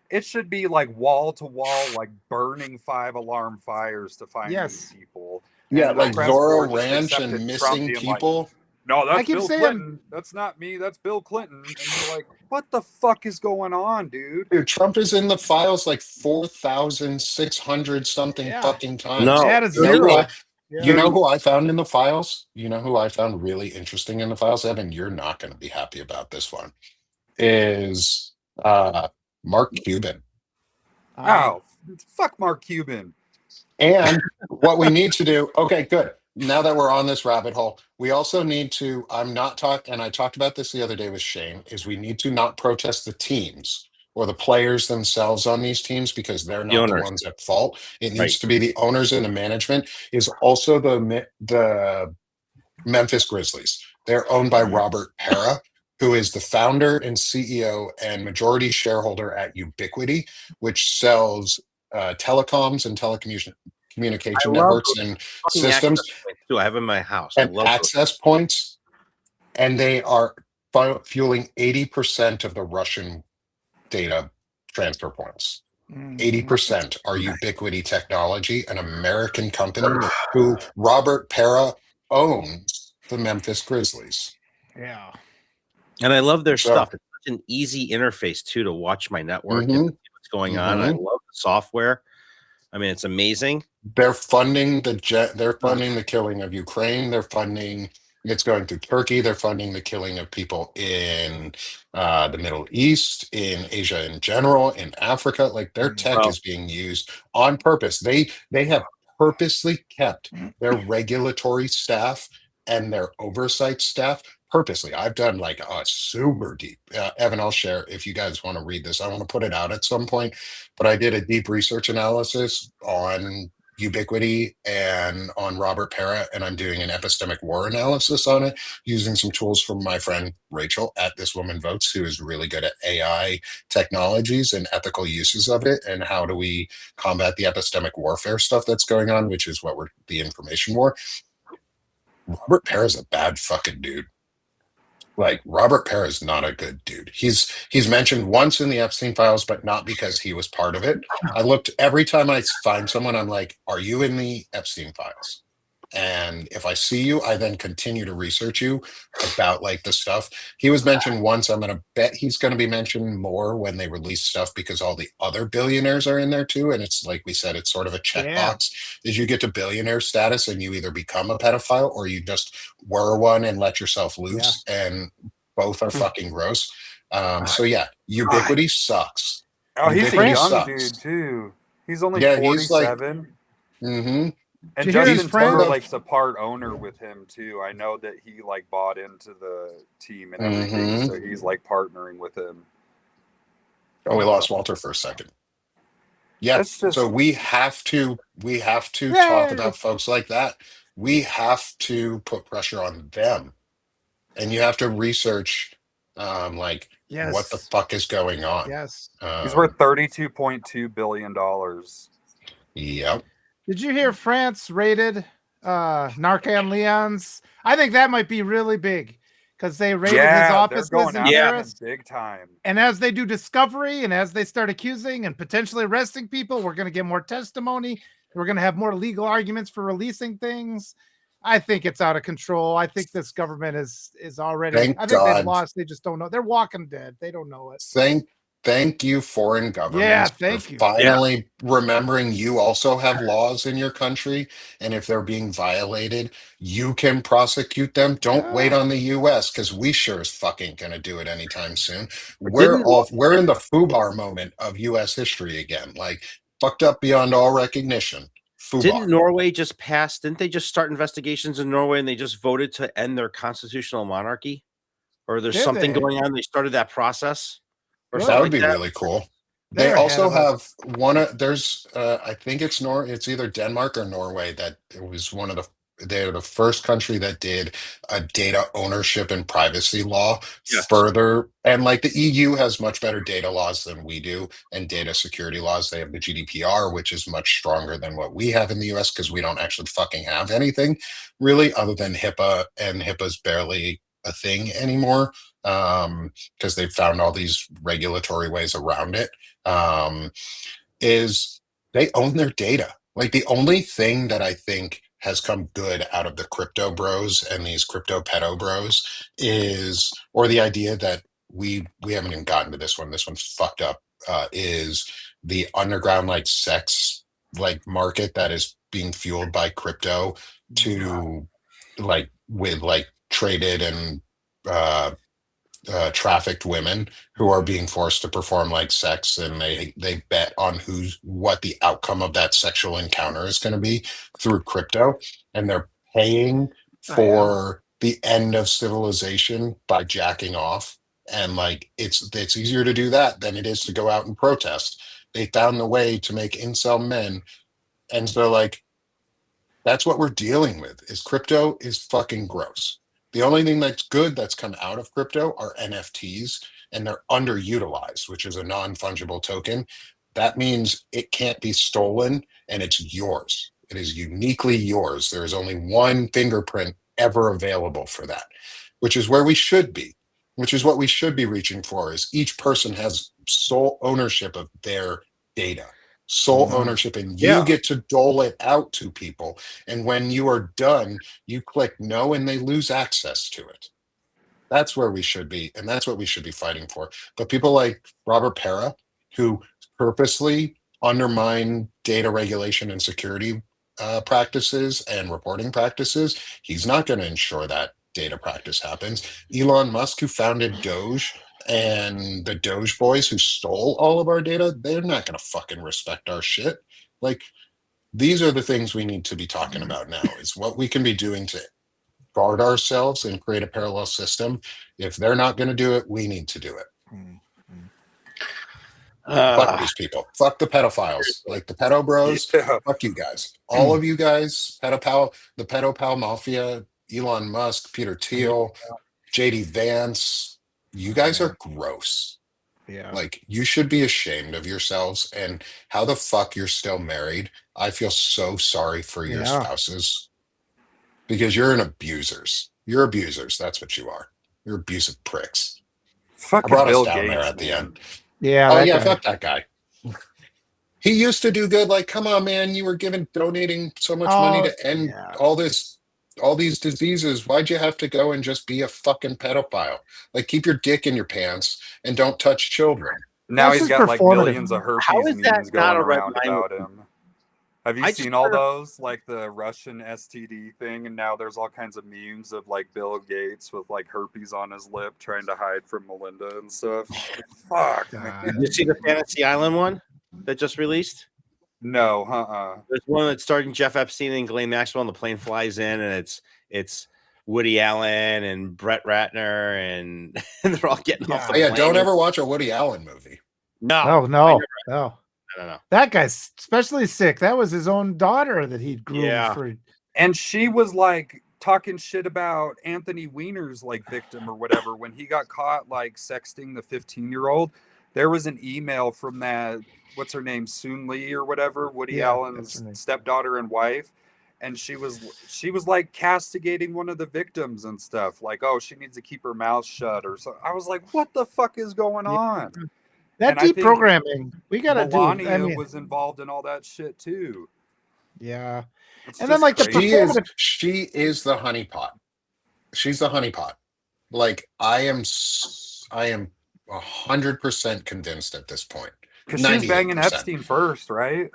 It should be like wall to wall, like burning 5-alarm fires to find these people. Yeah, And the like press Zorro corps just Ranch accepted and Trump missing being like, people. no, I that's keep Bill saying- Clinton. That's not me. That's Bill Clinton. And you're like, what the fuck is going on, dude? Dude, Trump is in the files like 4,600 something fucking times. No. That is You know who zero. I- You know who I found in the files? You know who I found really interesting in the files, Evan? You're not going to be happy about this one. Is Mark Cuban. Oh, fuck Mark Cuban. And what we need to do, okay, good. Now that we're on this rabbit hole, we also need to, and I talked about this the other day with Shane, is we need to not protest the teams or the players themselves on these teams because they're not the owners. ones at fault. It needs Right. to be the owners and the management. Is also the Memphis Grizzlies. They're owned by Robert Pera, who is the founder and CEO and majority shareholder at Ubiquity, which sells telecoms and communication networks and systems I have in my house. and I love access points, and they are fueling 80% of the Russian data transfer points. 80% are Ubiquity Technology, an American company who Robert Pera owns the Memphis Grizzlies. Yeah. And I love their So- stuff. It's such an easy interface too to watch my network and Mhm. see what's going on. I love the software. I mean, it's amazing. They're funding they're funding the killing of Ukraine. They're funding it's going through Turkey. They're funding the killing of people in the Middle East, in Asia in general, in Africa. Like their tech Wow. is being used on purpose. They have purposely kept their regulatory staff and their oversight staff purposely. I've done like a super deep Evan, I'll share if you guys want to read this. I want to put it out at some point, but I did a deep research analysis on Ubiquity and on Robert Pera, and I'm doing an epistemic war analysis on it using some tools from my friend Rachel at This Woman Votes, who is really good at AI technologies and ethical uses of it, and how do we combat the epistemic warfare stuff that's going on, which is what we're the information war. Robert Pera is a bad fucking dude. Like Robert Pera is not a good dude. He's mentioned once in the Epstein files, but not because he was part of it. I looked every time I find someone, I'm like, are you in the Epstein files? And if I see you, I then continue to research you about like the stuff. He was mentioned once. I'm gonna bet he's gonna be mentioned more when they release stuff because all the other billionaires are in there too. And it's like we said, it's sort of a checkbox. Is you get to billionaire status and you either become a pedophile or you just were one and let yourself loose. And both are fucking gross. So yeah, Ubiquity sucks. Oh, he's a Ubiquity young sucks. dude too. He's only Yeah, he's like- 47. Mm-hmm. And Did you hear his Justin friend? Timberlake's a part owner with him too. I know that he like bought into the team and everything, Mhm. so he's like partnering with him. Oh, we lost Walter for a second. Yeah, That's just- so we have to Yay! talk about folks like that. We have to put pressure on them, and you have to research, like what the fuck is going on. Yes. He's worth $32.2 billion. Yep. Did you hear France raided Narcan Leon's? I think that might be really big because they raided his Yeah, they're offices going in after him Paris. big time. And as they do discovery and as they start accusing and potentially arresting people, we're going to get more testimony. We're going to have more legal arguments for releasing things. I think it's out of control. I think this government is already. Thank I think God. they've lost. They just don't know. They're walking dead. They don't know it. Thank you, foreign governments, Yeah, for thank you. finally remembering you also have laws in your country, and if they're being violated, you can prosecute them. Don't wait on the U.S. because we sure as fucking gonna do it anytime soon. We're in the FUBAR moment of U.S. history again, like fucked up beyond all recognition. FUBAR. Didn't Norway just pass? Didn't they just start investigations in Norway and they just voted to end their constitutional monarchy? Or there's Did something they? going on? They started that process? Or That something would be like that? really cool. They're They ahead also of have us. there's I think it's either Denmark or Norway that it was one of the they're the first country that did a data ownership and privacy law Yes. further. And like the EU has much better data laws than we do, and data security laws. They have the GDPR, which is much stronger than what we have in the US because we don't actually fucking have anything really other than HIPAA, and HIPAA's barely a thing anymore because they've found all these regulatory ways around it. Is they own their data. Like the only thing that I think has come good out of the crypto bros and these crypto pedo bros is, or the idea that we haven't even gotten to this one. This one's fucked up. Is the underground like sex like market that is being fueled by crypto to like with like traded and uh trafficked women who are being forced to perform like sex, and they bet on who's what the outcome of that sexual encounter is going to be through crypto, and they're paying for the end of civilization by jacking off. And like it's easier to do that than it is to go out and protest. They found the way to make incel men, and so like that's what we're dealing with. Is crypto is fucking gross. The only thing that's good that's come out of crypto are NFTs, and they're underutilized, which is a non-fungible token. That means it can't be stolen, and it's yours. It is uniquely yours. There is only one fingerprint ever available for that, which is where we should be, which is what we should be reaching for, is each person has sole ownership of their data, sole ownership, and you get to dole it out to people. And when you are done, you click no and they lose access to it. That's where we should be, and that's what we should be fighting for. But people like Robert Pera, who purposely undermine data regulation and security practices and reporting practices, he's not going to ensure that data practice happens. Elon Musk, who founded Doge, and the Doge boys who stole all of our data, they're not going to fucking respect our shit. Like, these are the things we need to be talking about now, is what we can be doing to guard ourselves and create a parallel system. If they're not going to do it, we need to do it. Fuck these people. Fuck the pedophiles. Like the pedo bros. Yeah. Fuck you guys. All of you guys, the pedophile mafia, Elon Musk, Peter Thiel, JD Vance, you guys are gross. Yeah. Like, you should be ashamed of yourselves, and how the fuck you're still married. I feel so sorry for your spouses, because you're an abusers. You're abusers. That's what you are. You're abusive pricks. Fucking I brought Bill us down Gates, there at the man. end. Yeah. Oh that yeah, guy. fuck that guy. He used to do good. Like, come on, man, you were donating so much money to end all these diseases. Why'd you have to go and just be a fucking pedophile? Like, keep your dick in your pants and don't touch children. Now That's he's just got like performative. millions of herpes How is that memes not going a red around line? about him. Have you I just seen all wanna- those, like the Russian STD thing? And now there's all kinds of memes of like Bill Gates with like herpes on his lip trying to hide from Melinda and stuff. Fuck, man. Did you see the Fantasy Island one that just released? No, There's one that's starring Jeff Epstein and Ghislaine Maxwell, and the plane flies in, and it's Woody Allen and Brett Ratner, and, and they're all getting off the Oh, yeah, plane. don't ever watch a Woody Allen movie. No. No. That guy's especially sick. That was his own daughter that he'd groomed for. And she was like talking shit about Anthony Weiner's like victim or whatever when he got caught like sexting the 15-year-old. There was an email from that, what's her name, Soon Lee or whatever, Woody Allen's stepdaughter and wife, and she was like castigating one of the victims and stuff, like, oh, she needs to keep her mouth shut or so. I was like, what the fuck is going on? That deprogramming, we gotta do. Melania was involved in all that shit too. Yeah, it's and then like crazy. she is the honeypot. She's the honeypot. Like, I am 100% convinced at this point. Because she was banging 98%. Epstein first, right?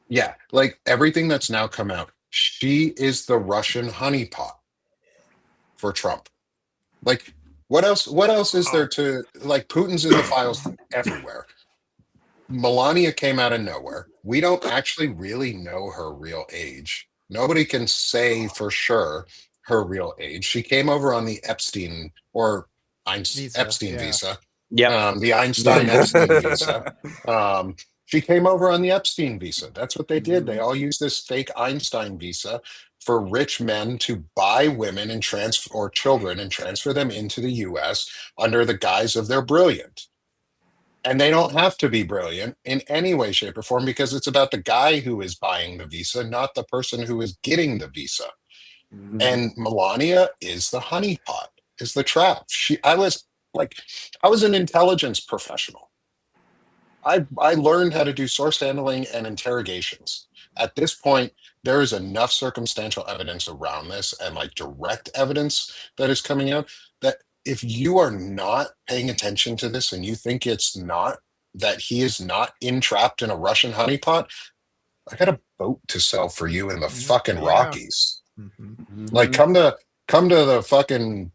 Yeah, like everything that's now come out, she is the Russian honeypot for Trump. Like, what else is there to, like, Putin's in the files everywhere. Melania came out of nowhere. We don't actually really know her real age. Nobody can say for sure her real age. She came over on the Epstein visa. Yeah. The Einstein Epstein visa. She came over on the Epstein visa. That's what they did. They all used this fake Einstein visa for rich men to buy women and transfer or children and transfer them into the US under the guise of they're brilliant. And they don't have to be brilliant in any way, shape, or form because it's about the guy who is buying the visa, not the person who is getting the visa. And Melania is the honeypot, is the trap. I was an intelligence professional. I learned how to do source handling and interrogations. At this point, there is enough circumstantial evidence around this and like direct evidence that is coming out that if you are not paying attention to this and you think it's not that he is not entrapped in a Russian honeypot, I got a boat to sell for you in the fucking Rockies. Like come to the fucking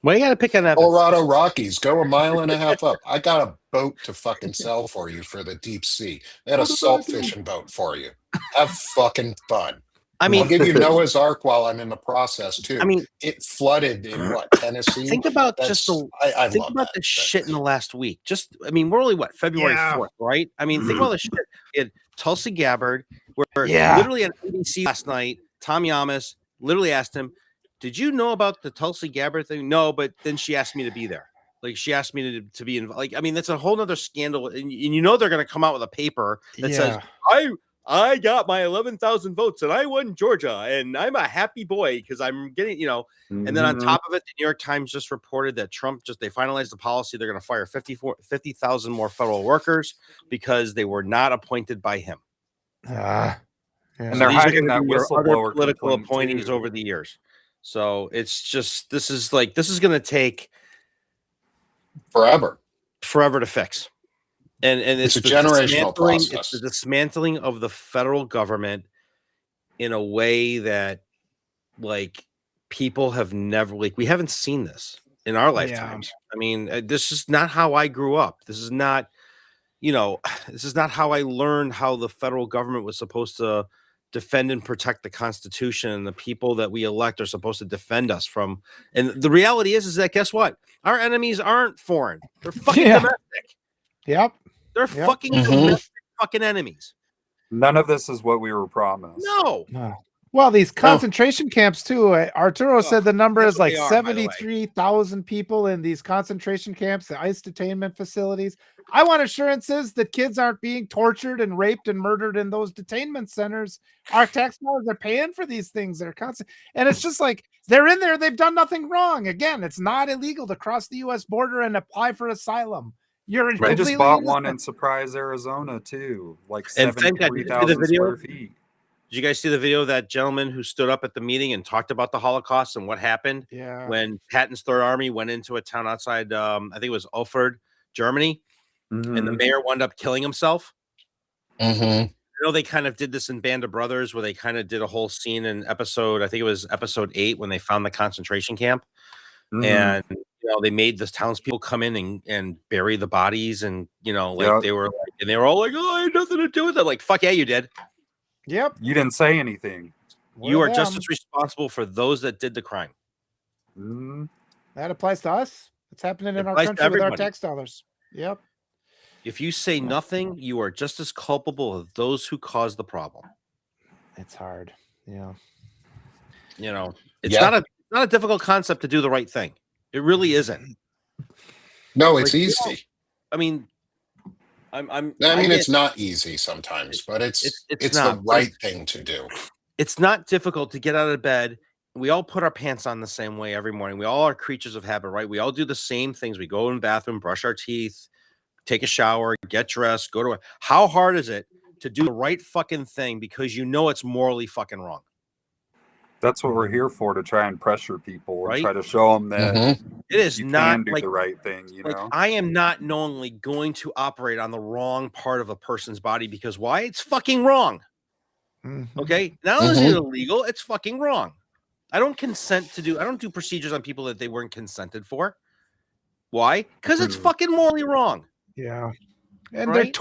Well, you got to pick on that. Colorado Rockies, go a mile and a half up. I got a boat to fucking sell for you for the deep sea. I got a salt fishing boat for you. Have fucking fun. I mean, I'll give you Noah's Ark while I'm in the process too. I mean, it flooded in what, Tennessee? think about That's- just the I think love about that, the but- shit in the last week. Just, I mean, we're only what, February Yeah. 4th, right? I mean, think about the shit. We had Tulsi Gabbard, where Yeah. literally on ABC last night, Tom Yamas literally asked him, "Did you know about the Tulsi Gabbard thing?" No, but then she asked me to be there. Like she asked me to be involved. Like, I mean, that's a whole nother scandal, and you know they're going to come out with a paper that says, I got my 11,000 votes and I won Georgia and I'm a happy boy because I'm getting, and then on top of it, the New York Times just reported that Trump they finalized the policy. They're going to fire 50,000 more federal workers because they were not appointed by him. And So they're these are hiding gonna that be your other whistleblower political complaint, appointees too. over the years. So it's just, this is going to take forever to fix. And It's a the generational dismantling- process. It's the dismantling of the federal government in a way that like people have never, like, we haven't seen this in our lifetimes. I mean, this is not how I grew up. This is not, this is not how I learned how the federal government was supposed to defend and protect the Constitution, and the people that we elect are supposed to defend us from. And the reality is that guess what? Our enemies aren't foreign. They're fucking domestic. Yep. They're Yep. fucking Mhm. domestic fucking enemies. None of this is what we were promised. No. Well, these concentration camps too. Arturo said the number that's is what like they are, by the way. 73,000 people in these concentration camps, the ICE detainment facilities. I want assurances that kids aren't being tortured and raped and murdered in those detainment centers. Our tax dollars are paying for these things. They're constant, and it's just like they're in there. They've done nothing wrong. Again, it's not illegal to cross the U.S. border and apply for asylum. You're They completely just bought one innocent. in Surprise, Arizona, too. Like And thank God, did you see the 73,000 video? square feet. Did you guys see the video of that gentleman who stood up at the meeting and talked about the Holocaust and what happened Yeah. when Patton's Third Army went into a town outside, I think it was Ulford, Germany, and the mayor wound up killing himself? Mhm. I know they kind of did this in Band of Brothers, where they kind of did a whole scene in I think it was episode 8 when they found the concentration camp. And they made the townspeople come in and bury the bodies, and they were like, and they were all like, "Oh, I had nothing to do with it." Like, fuck yeah, you did. Yep. You didn't say anything. You We're are just them. as responsible for those that did the crime. That applies to us. It's happening in our applies to country with our everybody. tax dollars. Yep. If you say nothing, you are just as culpable as those who caused the problem. It's hard. Yeah. It's Yeah. not a difficult concept to do the right thing. It really isn't. No, it's Like, easy. I mean, It's not easy sometimes, but it's the not, but right thing to do. it's not difficult to get out of bed. We all put our pants on the same way every morning. We all are creatures of habit, right? We all do the same things. We go in the bathroom, brush our teeth, take a shower, get dressed, go to work. How hard is it to do the right fucking thing because you know it's morally fucking wrong? That's what we're here for, to try and pressure people and Right? try to show them that It is you not can do like the right thing, like I am not knowingly going to operate on the wrong part of a person's body because why? It's fucking wrong. Okay. Not only is it illegal, it's fucking wrong. I don't do procedures on people that they weren't consented for. Why? Because it's fucking morally wrong. Yeah. And Right?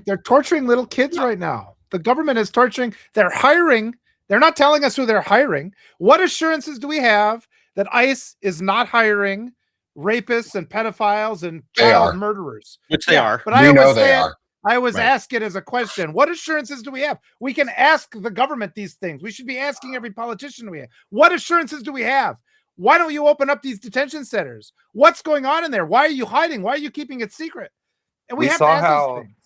they're torturing little kids right now. The government is torturing, they're hiring, they're not telling us who they're hiring. What assurances do we have that ICE is not hiring rapists and pedophiles and They child are. murderers? Which they are. But I We know always they say are. I was Right. asking as a question. What assurances do we have? We can ask the government these things. We should be asking every politician we have. What assurances do we have? Why don't you open up these detention centers? What's going on in there? Why are you hiding? Why are you keeping it secret? And we have to ask those things.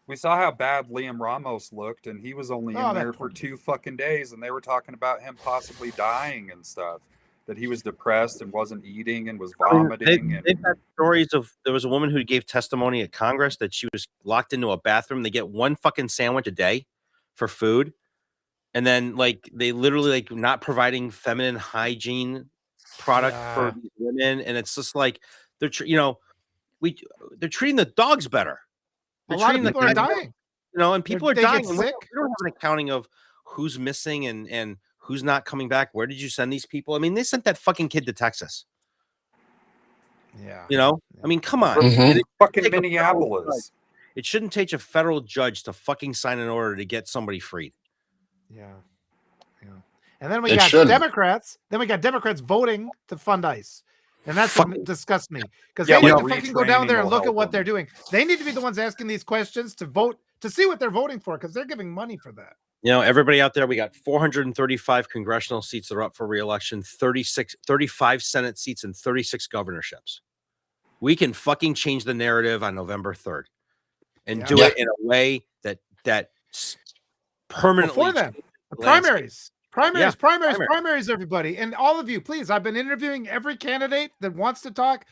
We saw how bad Liam Ramos looked, and he was only in there for 2 fucking days, and they were talking about him possibly dying and stuff. That he was depressed and wasn't eating and was vomiting. They've got stories of there was a woman who gave testimony at Congress that she was locked into a bathroom. They get one fucking sandwich a day for food, and then like they literally like not providing feminine hygiene product for these women, and it's just like they're they're treating the dogs better. They're A lot of treating people are dying. and people are They dying. get And we sick. don't have an accounting of who's missing and who's not coming back. Where did you send these people? I mean, they sent that fucking kid to Texas. Yeah. I mean, come on. Mhm. Fucking Minneapolis. It shouldn't take a federal judge to fucking sign an order to get somebody freed. Yeah. And then we It got shouldn't. Democrats. Then we got Democrats voting to fund ICE. And that's what disgusts me. Because Yeah, they need well, to fucking go down retraining there and will look at help what them. they're doing. They need to be the ones asking these questions to vote, to see what they're voting for, because they're giving money for that. Everybody out there, we got 435 congressional seats that are up for re-election, 35 Senate seats, and 36 governorships. We can fucking change the narrative on November 3rd and do it in a way that permanently Before then, changes the the landscape. primaries, everybody. And all of you, please, I've been interviewing every candidate that wants to talk.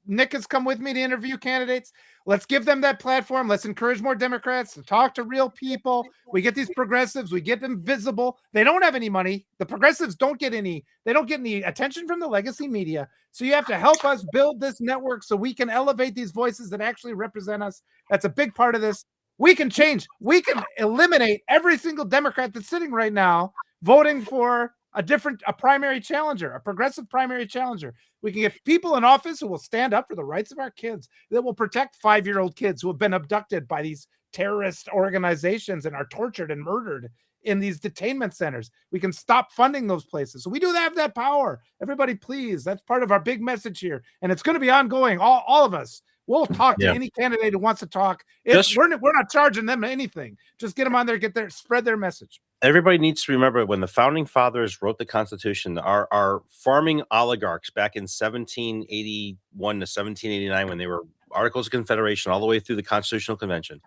Nick has come with me to interview candidates. Let's give them that platform. Let's encourage more Democrats to talk to real people. We get these progressives, we get them visible. They don't have any money. The progressives don't get any attention from the legacy media. So you have to help us build this network so we can elevate these voices that actually represent us. That's a big part of this. We can change. We can eliminate every single Democrat that's sitting right now voting for a primary challenger, a progressive primary challenger. We can get people in office who will stand up for the rights of our kids, that will protect 5-year-old kids who have been abducted by these terrorist organizations and are tortured and murdered in these detainment centers. We can stop funding those places. So we do have that power. Everybody, please. That's part of our big message here. And it's going to be ongoing. All of us. We'll talk to any candidate who wants to talk. We're not charging them anything. Just get them on there, spread their message. Everybody needs to remember when the founding fathers wrote the Constitution, our farming oligarchs back in 1781 to 1789, when they were Articles of Confederation all the way through the Constitutional Convention,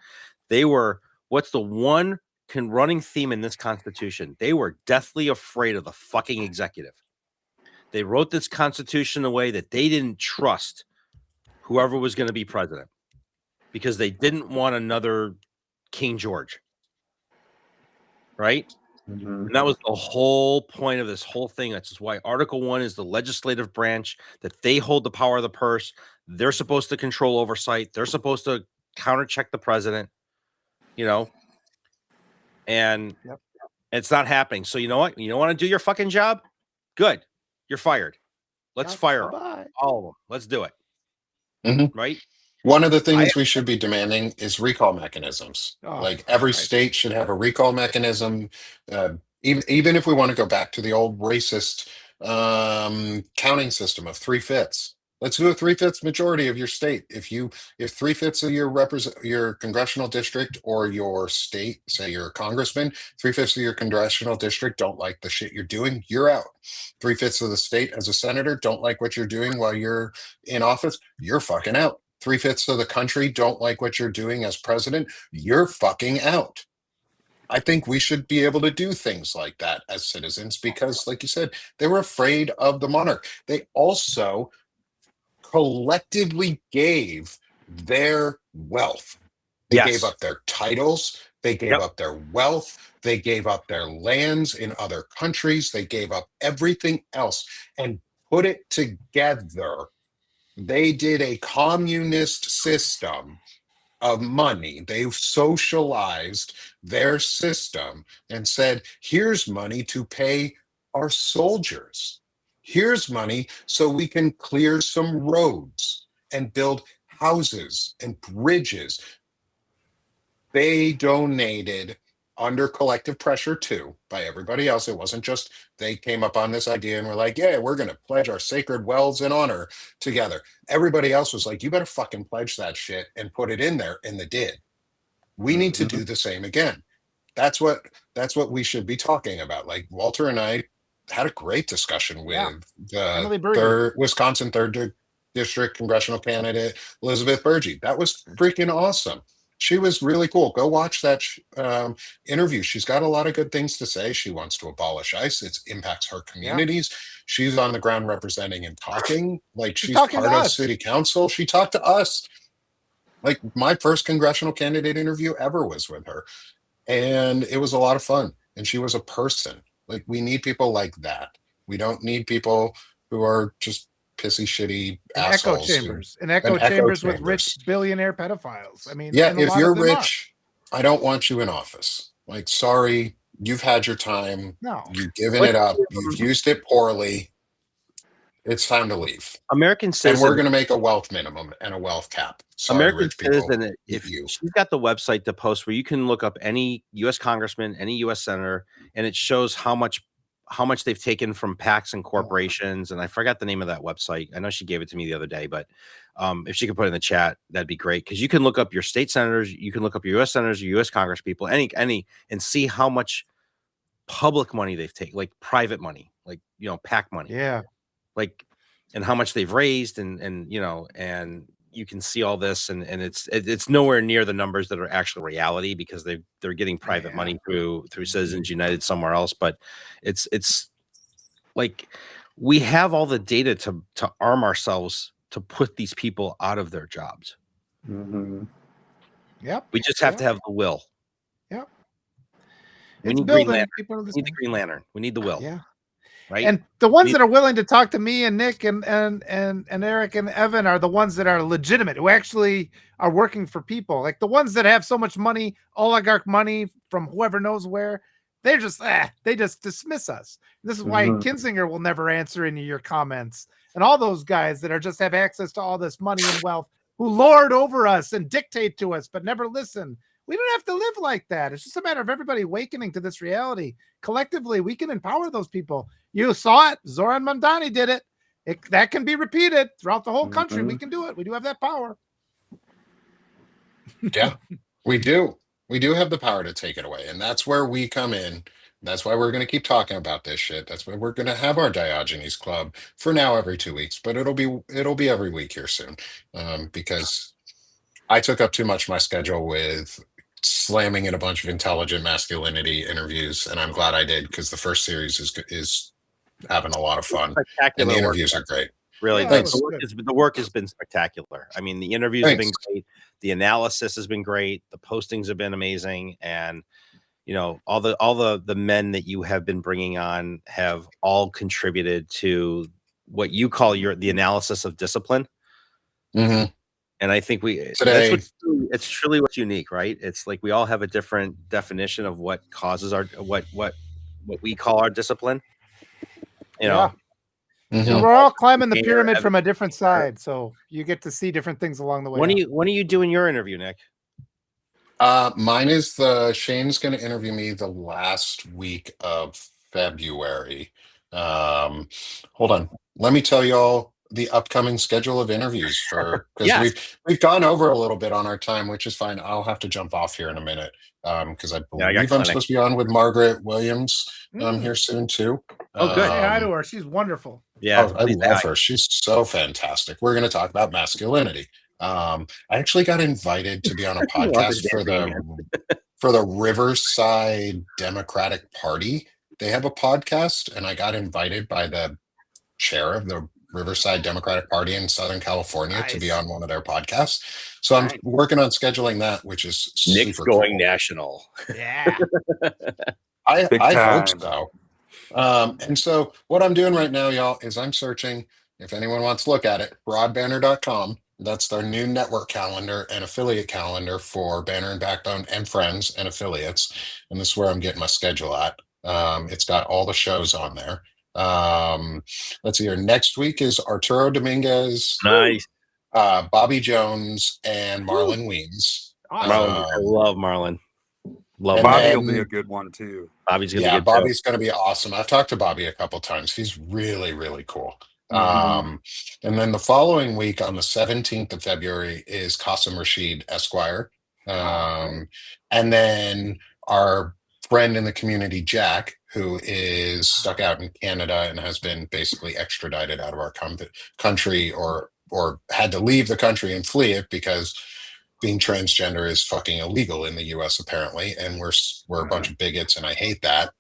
they were, what's the one running theme in this Constitution? They were deathly afraid of the fucking executive. They wrote this Constitution in a way that they didn't trust whoever was going to be president because they didn't want another King George. Right? And that was the whole point of this whole thing. That's just why Article 1 is the legislative branch, that they hold the power of the purse. They're supposed to control oversight. They're supposed to countercheck the president, and it's not happening. So you know what? You don't want to do your fucking job? Good. You're fired. Let's fire them. All of them. Let's do it. Right? One of the things we should be demanding is recall mechanisms. Like every state should have a recall mechanism. Even if we want to go back to the old racist counting system of 3/5, let's do a 3/5 majority of your state. If 3/5 of your congressional district or your state, say you're a congressman, 3/5 of your congressional district don't like the shit you're doing, you're out. 3/5 of the state as a senator don't like what you're doing while you're in office, you're fucking out. 3/5 of the country don't like what you're doing as president, you're fucking out. I think we should be able to do things like that as citizens because, like you said, they were afraid of the monarch. They also collectively gave their wealth. They gave up their titles. They gave up their wealth. They gave up their lands in other countries. They gave up everything else and put it together. They did a communist system of money. They socialized their system and said, here's money to pay our soldiers. Here's money so we can clear some roads and build houses and bridges. They donated under collective pressure too by everybody else. It wasn't just they came up on this idea and were like, yeah, we're going to pledge our sacred wells in honor together. Everybody else was like, you better fucking pledge that shit and put it in there, and they did. We need to do the same again. That's what we should be talking about. Like Walter and I had a great discussion with Yeah. the Emily Berger. Wisconsin district congressional candidate Elizabeth Berge. That was freaking awesome. She was really cool. Go watch that interview. She's got a lot of good things to say. She wants to abolish ICE. It impacts her communities. She's on the ground representing and talking. Like she's talking part to of us. city council. She talked to us. Like my first congressional candidate interview ever was with her. And it was a lot of fun. And she was a person. Like we need people like that. We don't need people who are just pissy, shitty assholes. In echo chambers with rich billionaire pedophiles. I mean, and if you're rich, I don't want you in office. Like, sorry, you've had your time. No, you've given it up. You've used it poorly. It's time to leave. American citizen, and we're going to make a wealth minimum and a wealth cap. Sorry, American rich people. Citizen, if she's got the website to post where you can look up any U.S. congressman, any U.S. senator, and it shows how much they've taken from PACs and corporations. And I forgot the name of that website. I know she gave it to me the other day, but if she could put it in the chat, that'd be great. Because you can look up your state senators, you can look up your U.S. senators, your U.S. Congress people, any, and see how much public money they've taken, like private money, like PAC money, like, and how much they've raised, and you can see all this, and it's nowhere near the numbers that are actual reality, because they're getting private money through Citizens United somewhere else. But it's like we have all the data to arm ourselves to put these people out of their jobs. Yep. We just have to have the will. Yep. We need Green Lantern. We need the Green Lantern. We need the will. Yeah. Right. And the ones that are willing to talk to me and Nick and Eric and Evan are the ones that are legitimate, who actually are working for people. Like the ones that have so much money, oligarch money from whoever knows where, they just dismiss us. This is why Kinzinger will never answer any of your comments, and all those guys that are just have access to all this money and wealth, who lord over us and dictate to us but never listen. We don't have to live like that. It's just a matter of everybody awakening to this reality. Collectively, we can empower those people. You saw it. Zoran Mandani did it. That can be repeated throughout the whole country. We can do it. We do have that power. Yeah, we do. We do have the power to take it away. And that's where we come in. That's why we're going to keep talking about this shit. That's why we're going to have our Diogenes Club for now every 2 weeks, but it'll be every week here soon, because I took up too much of my schedule with slamming in a bunch of intelligent masculinity interviews, and I'm glad I did, because the first series is having a lot of fun, and the interviews are great. Really, the work has been spectacular. I mean, the interviews have been great, the analysis has been great, the postings have been amazing, and all the men that you have been bringing on have all contributed to what you call the analysis of discipline. And I think it's truly what's unique, right? It's like we all have a different definition of what causes our what we call our discipline. We're all climbing the pyramid from a different side, so you get to see different things along the way. When are you doing your interview, Nick? Mine is Shane's going to interview me the last week of February. Hold on, let me tell y'all the upcoming schedule of interviews because we've gone over a little bit on our time, which is fine. I'll have to jump off here in a minute because I believe I'm supposed to be on with Margaret Williams here soon too. Oh, good. Say hi to her. She's wonderful. Yeah, I love her. She's so fantastic. We're going to talk about masculinity. I actually got invited to be on a podcast for the Riverside Democratic Party. They have a podcast, and I got invited by the chair of the Riverside Democratic Party in Southern California to be on one of their podcasts. So I'm working on scheduling that, which is Nick's super going cool. national. Yeah. I hope so. And so what I'm doing right now, y'all, is I'm searching, if anyone wants to look at it, broadbanner.com. That's their new network calendar and affiliate calendar for Banner and Backbone and friends and affiliates. And this is where I'm getting my schedule at. It's got all the shows on there. Let's see here. Next week is Arturo Dominguez, nice, Bobby Jones, and Marlon Weems. Marlon, I love Marlon. Love Bobby. Will be a good one too. Bobby's gonna be awesome. I've talked to Bobby a couple times. He's really, really cool. And then the following week on the 17th of February is Qasim Rashid Esquire. And then our friend in the community, Jack, who is stuck out in Canada and has been basically extradited out of our country, or had to leave the country and flee it because being transgender is fucking illegal in the US apparently, and we're a bunch of bigots, and I hate that.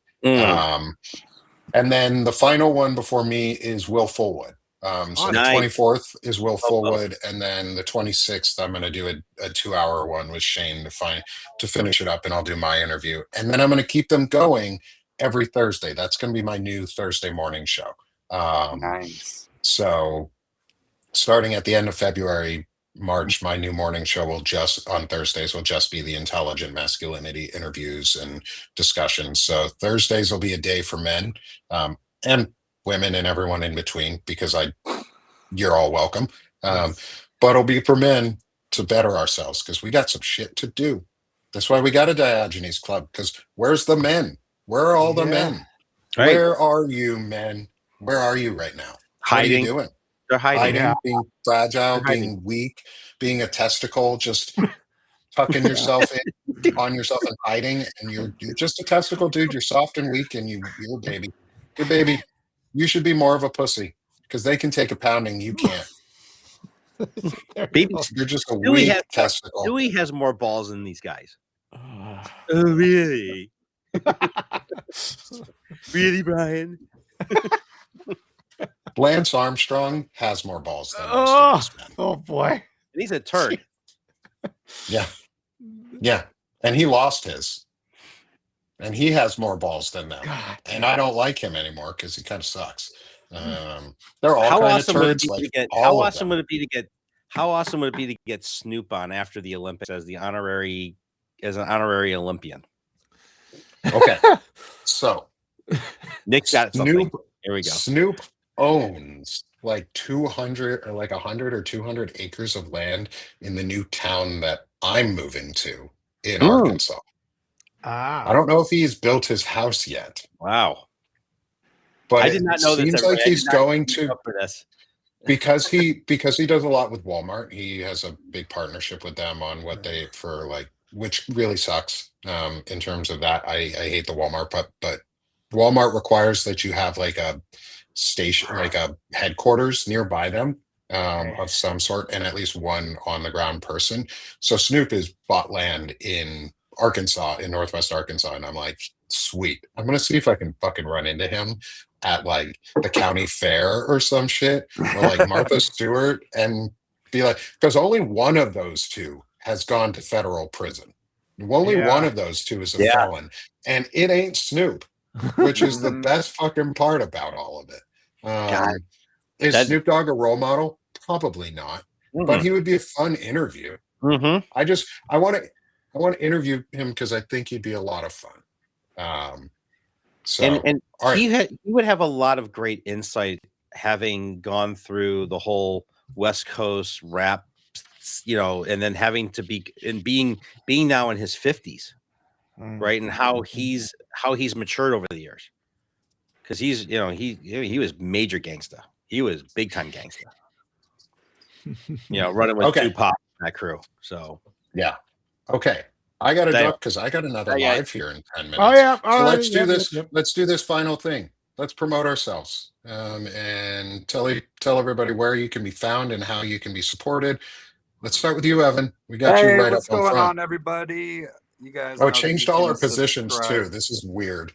And then the final one before me is Will Fullwood. So the 24th is Will Fullwood, and then the 26th I'm going to do a 2-hour one with Shane to finish it up, and I'll do my interview, and then I'm going to keep them going every Thursday. That's going to be my new Thursday morning show. Nice. So starting at the end of February, March, my new morning show on Thursdays will just be the intelligent masculinity interviews and discussions. So Thursdays will be a day for men, and women and everyone in between, because you're all welcome. But it'll be for men to better ourselves, because we got some shit to do. That's why we got a Diogenes Club, because where's the men? Where are all the men? Right. Where are you, men? Where are you right now? Hiding. What are you doing? They're hiding. Being fragile, being weak, being a testicle, just tucking yourself on yourself and hiding, and you're just a testicle, dude. You're soft and weak, and you're a baby. You're a baby. You should be more of a pussy, because they can take a pounding. You can't. Baby, you're just a weak testicle. Dewey has more balls than these guys. Oh, really? Really, Brian? Lance Armstrong has more balls than most of these men. Oh boy. And he's a turd. Yeah. And he lost his. And he has more balls than them. God. And I don't like him anymore because he kind of sucks. They're all kind of turds. How awesome would it be to get Snoop on after the Olympics as an honorary Olympian? Okay. So Nick's got something. Here we go. Snoop owns like 200 or like 100 or 200 acres of land in the new town that I'm moving to in Arkansas. I don't know if he's built his house yet. Wow. But I did not know this. Seems like he's going to, for this. because he does a lot with Walmart. He has a big partnership with them on what which really sucks in terms of that. I hate the Walmart, but Walmart requires that you have like a station, like a headquarters nearby them of some sort, and at least one on the ground person. So Snoop has bought land in Arkansas, in Northwest Arkansas, and I'm like, sweet. I'm gonna see if I can fucking run into him at like the county fair or some shit, or like Martha Stewart, and be like, because only one of those two has gone to federal prison. Only one of those two is a felon, and it ain't Snoop, which is the best fucking part about all of it. Is Snoop Dogg a role model? Probably not, but he would be a fun interview. I want to interview him because I think he'd be a lot of fun. He would have a lot of great insight, having gone through the whole West Coast rap, and then having to being now in his 50s, right? And how he's matured over the years, because he was major gangsta. He was big time gangsta. Running with Tupac and that crew. So yeah, okay. I got to duck because I got another live here in 10 minutes. Oh yeah. So let's do this. Yep. Let's do this final thing. Let's promote ourselves and tell everybody where you can be found and how you can be supported. Let's start with you, Evan. We got you right up what's on going front. on, everybody? You guys. Oh, changed all our positions too. This is weird.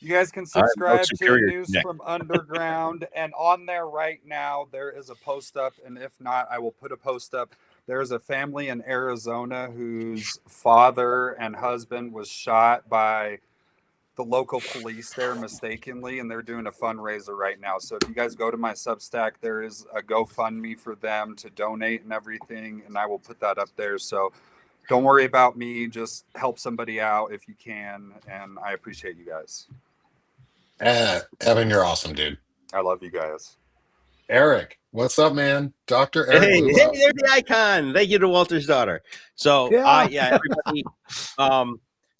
You guys can subscribe to News from Underground, and on there right now there is a post up, and if not, I will put a post up. There's a family in Arizona whose father and husband was shot by the local police there mistakenly, and they're doing a fundraiser right now. So if you guys go to my Substack, there is a GoFundMe for them to donate and everything, and I will put that up there. So don't worry about me. Just help somebody out if you can, and I appreciate you guys. Evan, you're awesome, dude. I love you guys. Eric, what's up, man? Dr. Eric. Hey, there's the icon. Thank you to Walter's daughter. So everybody.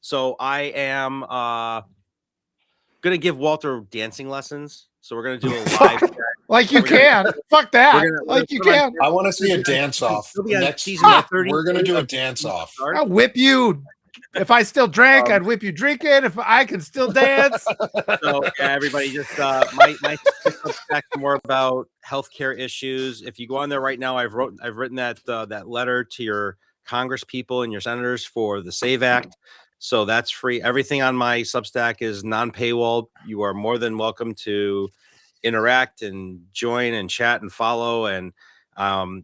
So I am gonna give Walter dancing lessons. So we're gonna do a live chat Like you can. Fuck that. Like you can. I want to see a dance off. It'll be on Next, season 30. we're gonna do a dance off. I'll whip you. If I still drank, I'd whip you drinking. If I can still dance. So yeah, everybody just my Substack more about healthcare issues. If you go on there right now, I've written that letter to your Congress people and your senators for the SAVE Act. So that's free. Everything on my Substack is non-paywall. You are more than welcome to interact and join and chat and follow. And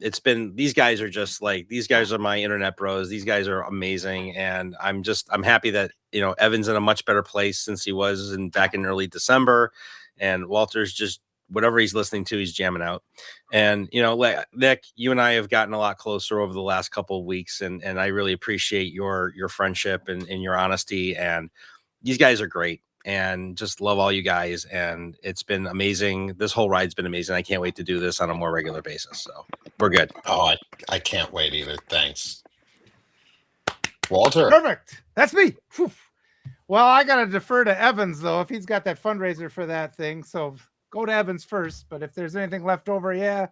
it's been, these guys are my internet bros. These guys are amazing. And I'm happy that, Evan's in a much better place since he was back in early December, and Walter's just, whatever he's listening to, he's jamming out. And, Nick, you and I have gotten a lot closer over the last couple of weeks, and I really appreciate your friendship and your honesty. And these guys are great, and just love all you guys. And it's been amazing. This whole ride's been amazing. I can't wait to do this on a more regular basis. So we're good. Oh, I can't wait either. Thanks. Walter. Perfect. That's me. Whew. Well, I got to defer to Evans, though, if he's got that fundraiser for that thing. So go to Evans first. But if there's anything left over, yeah,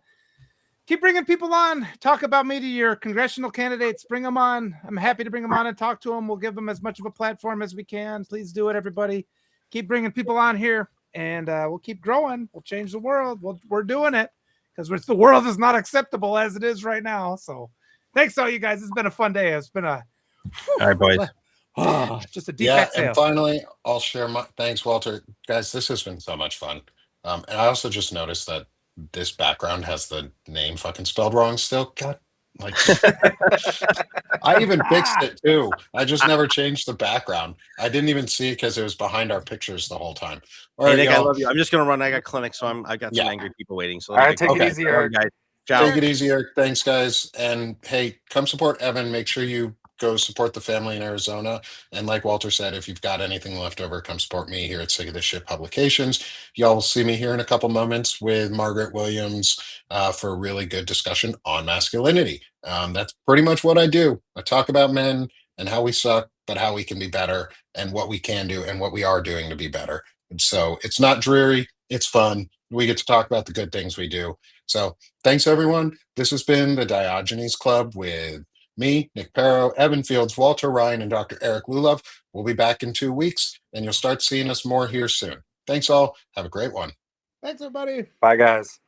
keep bringing people on. Talk about me to your congressional candidates. Bring them on. I'm happy to bring them on and talk to them. We'll give them as much of a platform as we can. Please do it, everybody. Keep bringing people on here, and we'll keep growing. We'll change the world. We're doing it because the world is not acceptable as it is right now. So thanks to all you guys. It's been a fun day. It's been a all right, boys. Just a deep exhale. And finally, I'll share my thanks, Walter. Guys, this has been so much fun. And I also just noticed that this background has the name fucking spelled wrong still. God, like I even fixed it too. I just never changed the background. I didn't even see it because it was behind our pictures the whole time. All right, Nick, I love you. I'm just gonna run. I got clinic, so I got some angry people waiting. So all right, take it easy, Eric. Guys. Ciao. Take it easy, Eric. Thanks, guys. And hey, come support Evan. Make sure you go support the family in Arizona. And like Walter said, if you've got anything left over, come support me here at Sick of This Shit Publications. Y'all will see me here in a couple moments with Margaret Williams for a really good discussion on masculinity. That's pretty much what I do. I talk about men and how we suck, but how we can be better, and what we can do and what we are doing to be better. And so it's not dreary. It's fun. We get to talk about the good things we do. So thanks, everyone. This has been the Diogenes Club with me, Nick Paro, Evan Fields, Walter Ryan, and Dr. Eric Lulov. We'll be back in 2 weeks, and you'll start seeing us more here soon. Thanks all. Have a great one. Thanks, everybody. Bye, guys.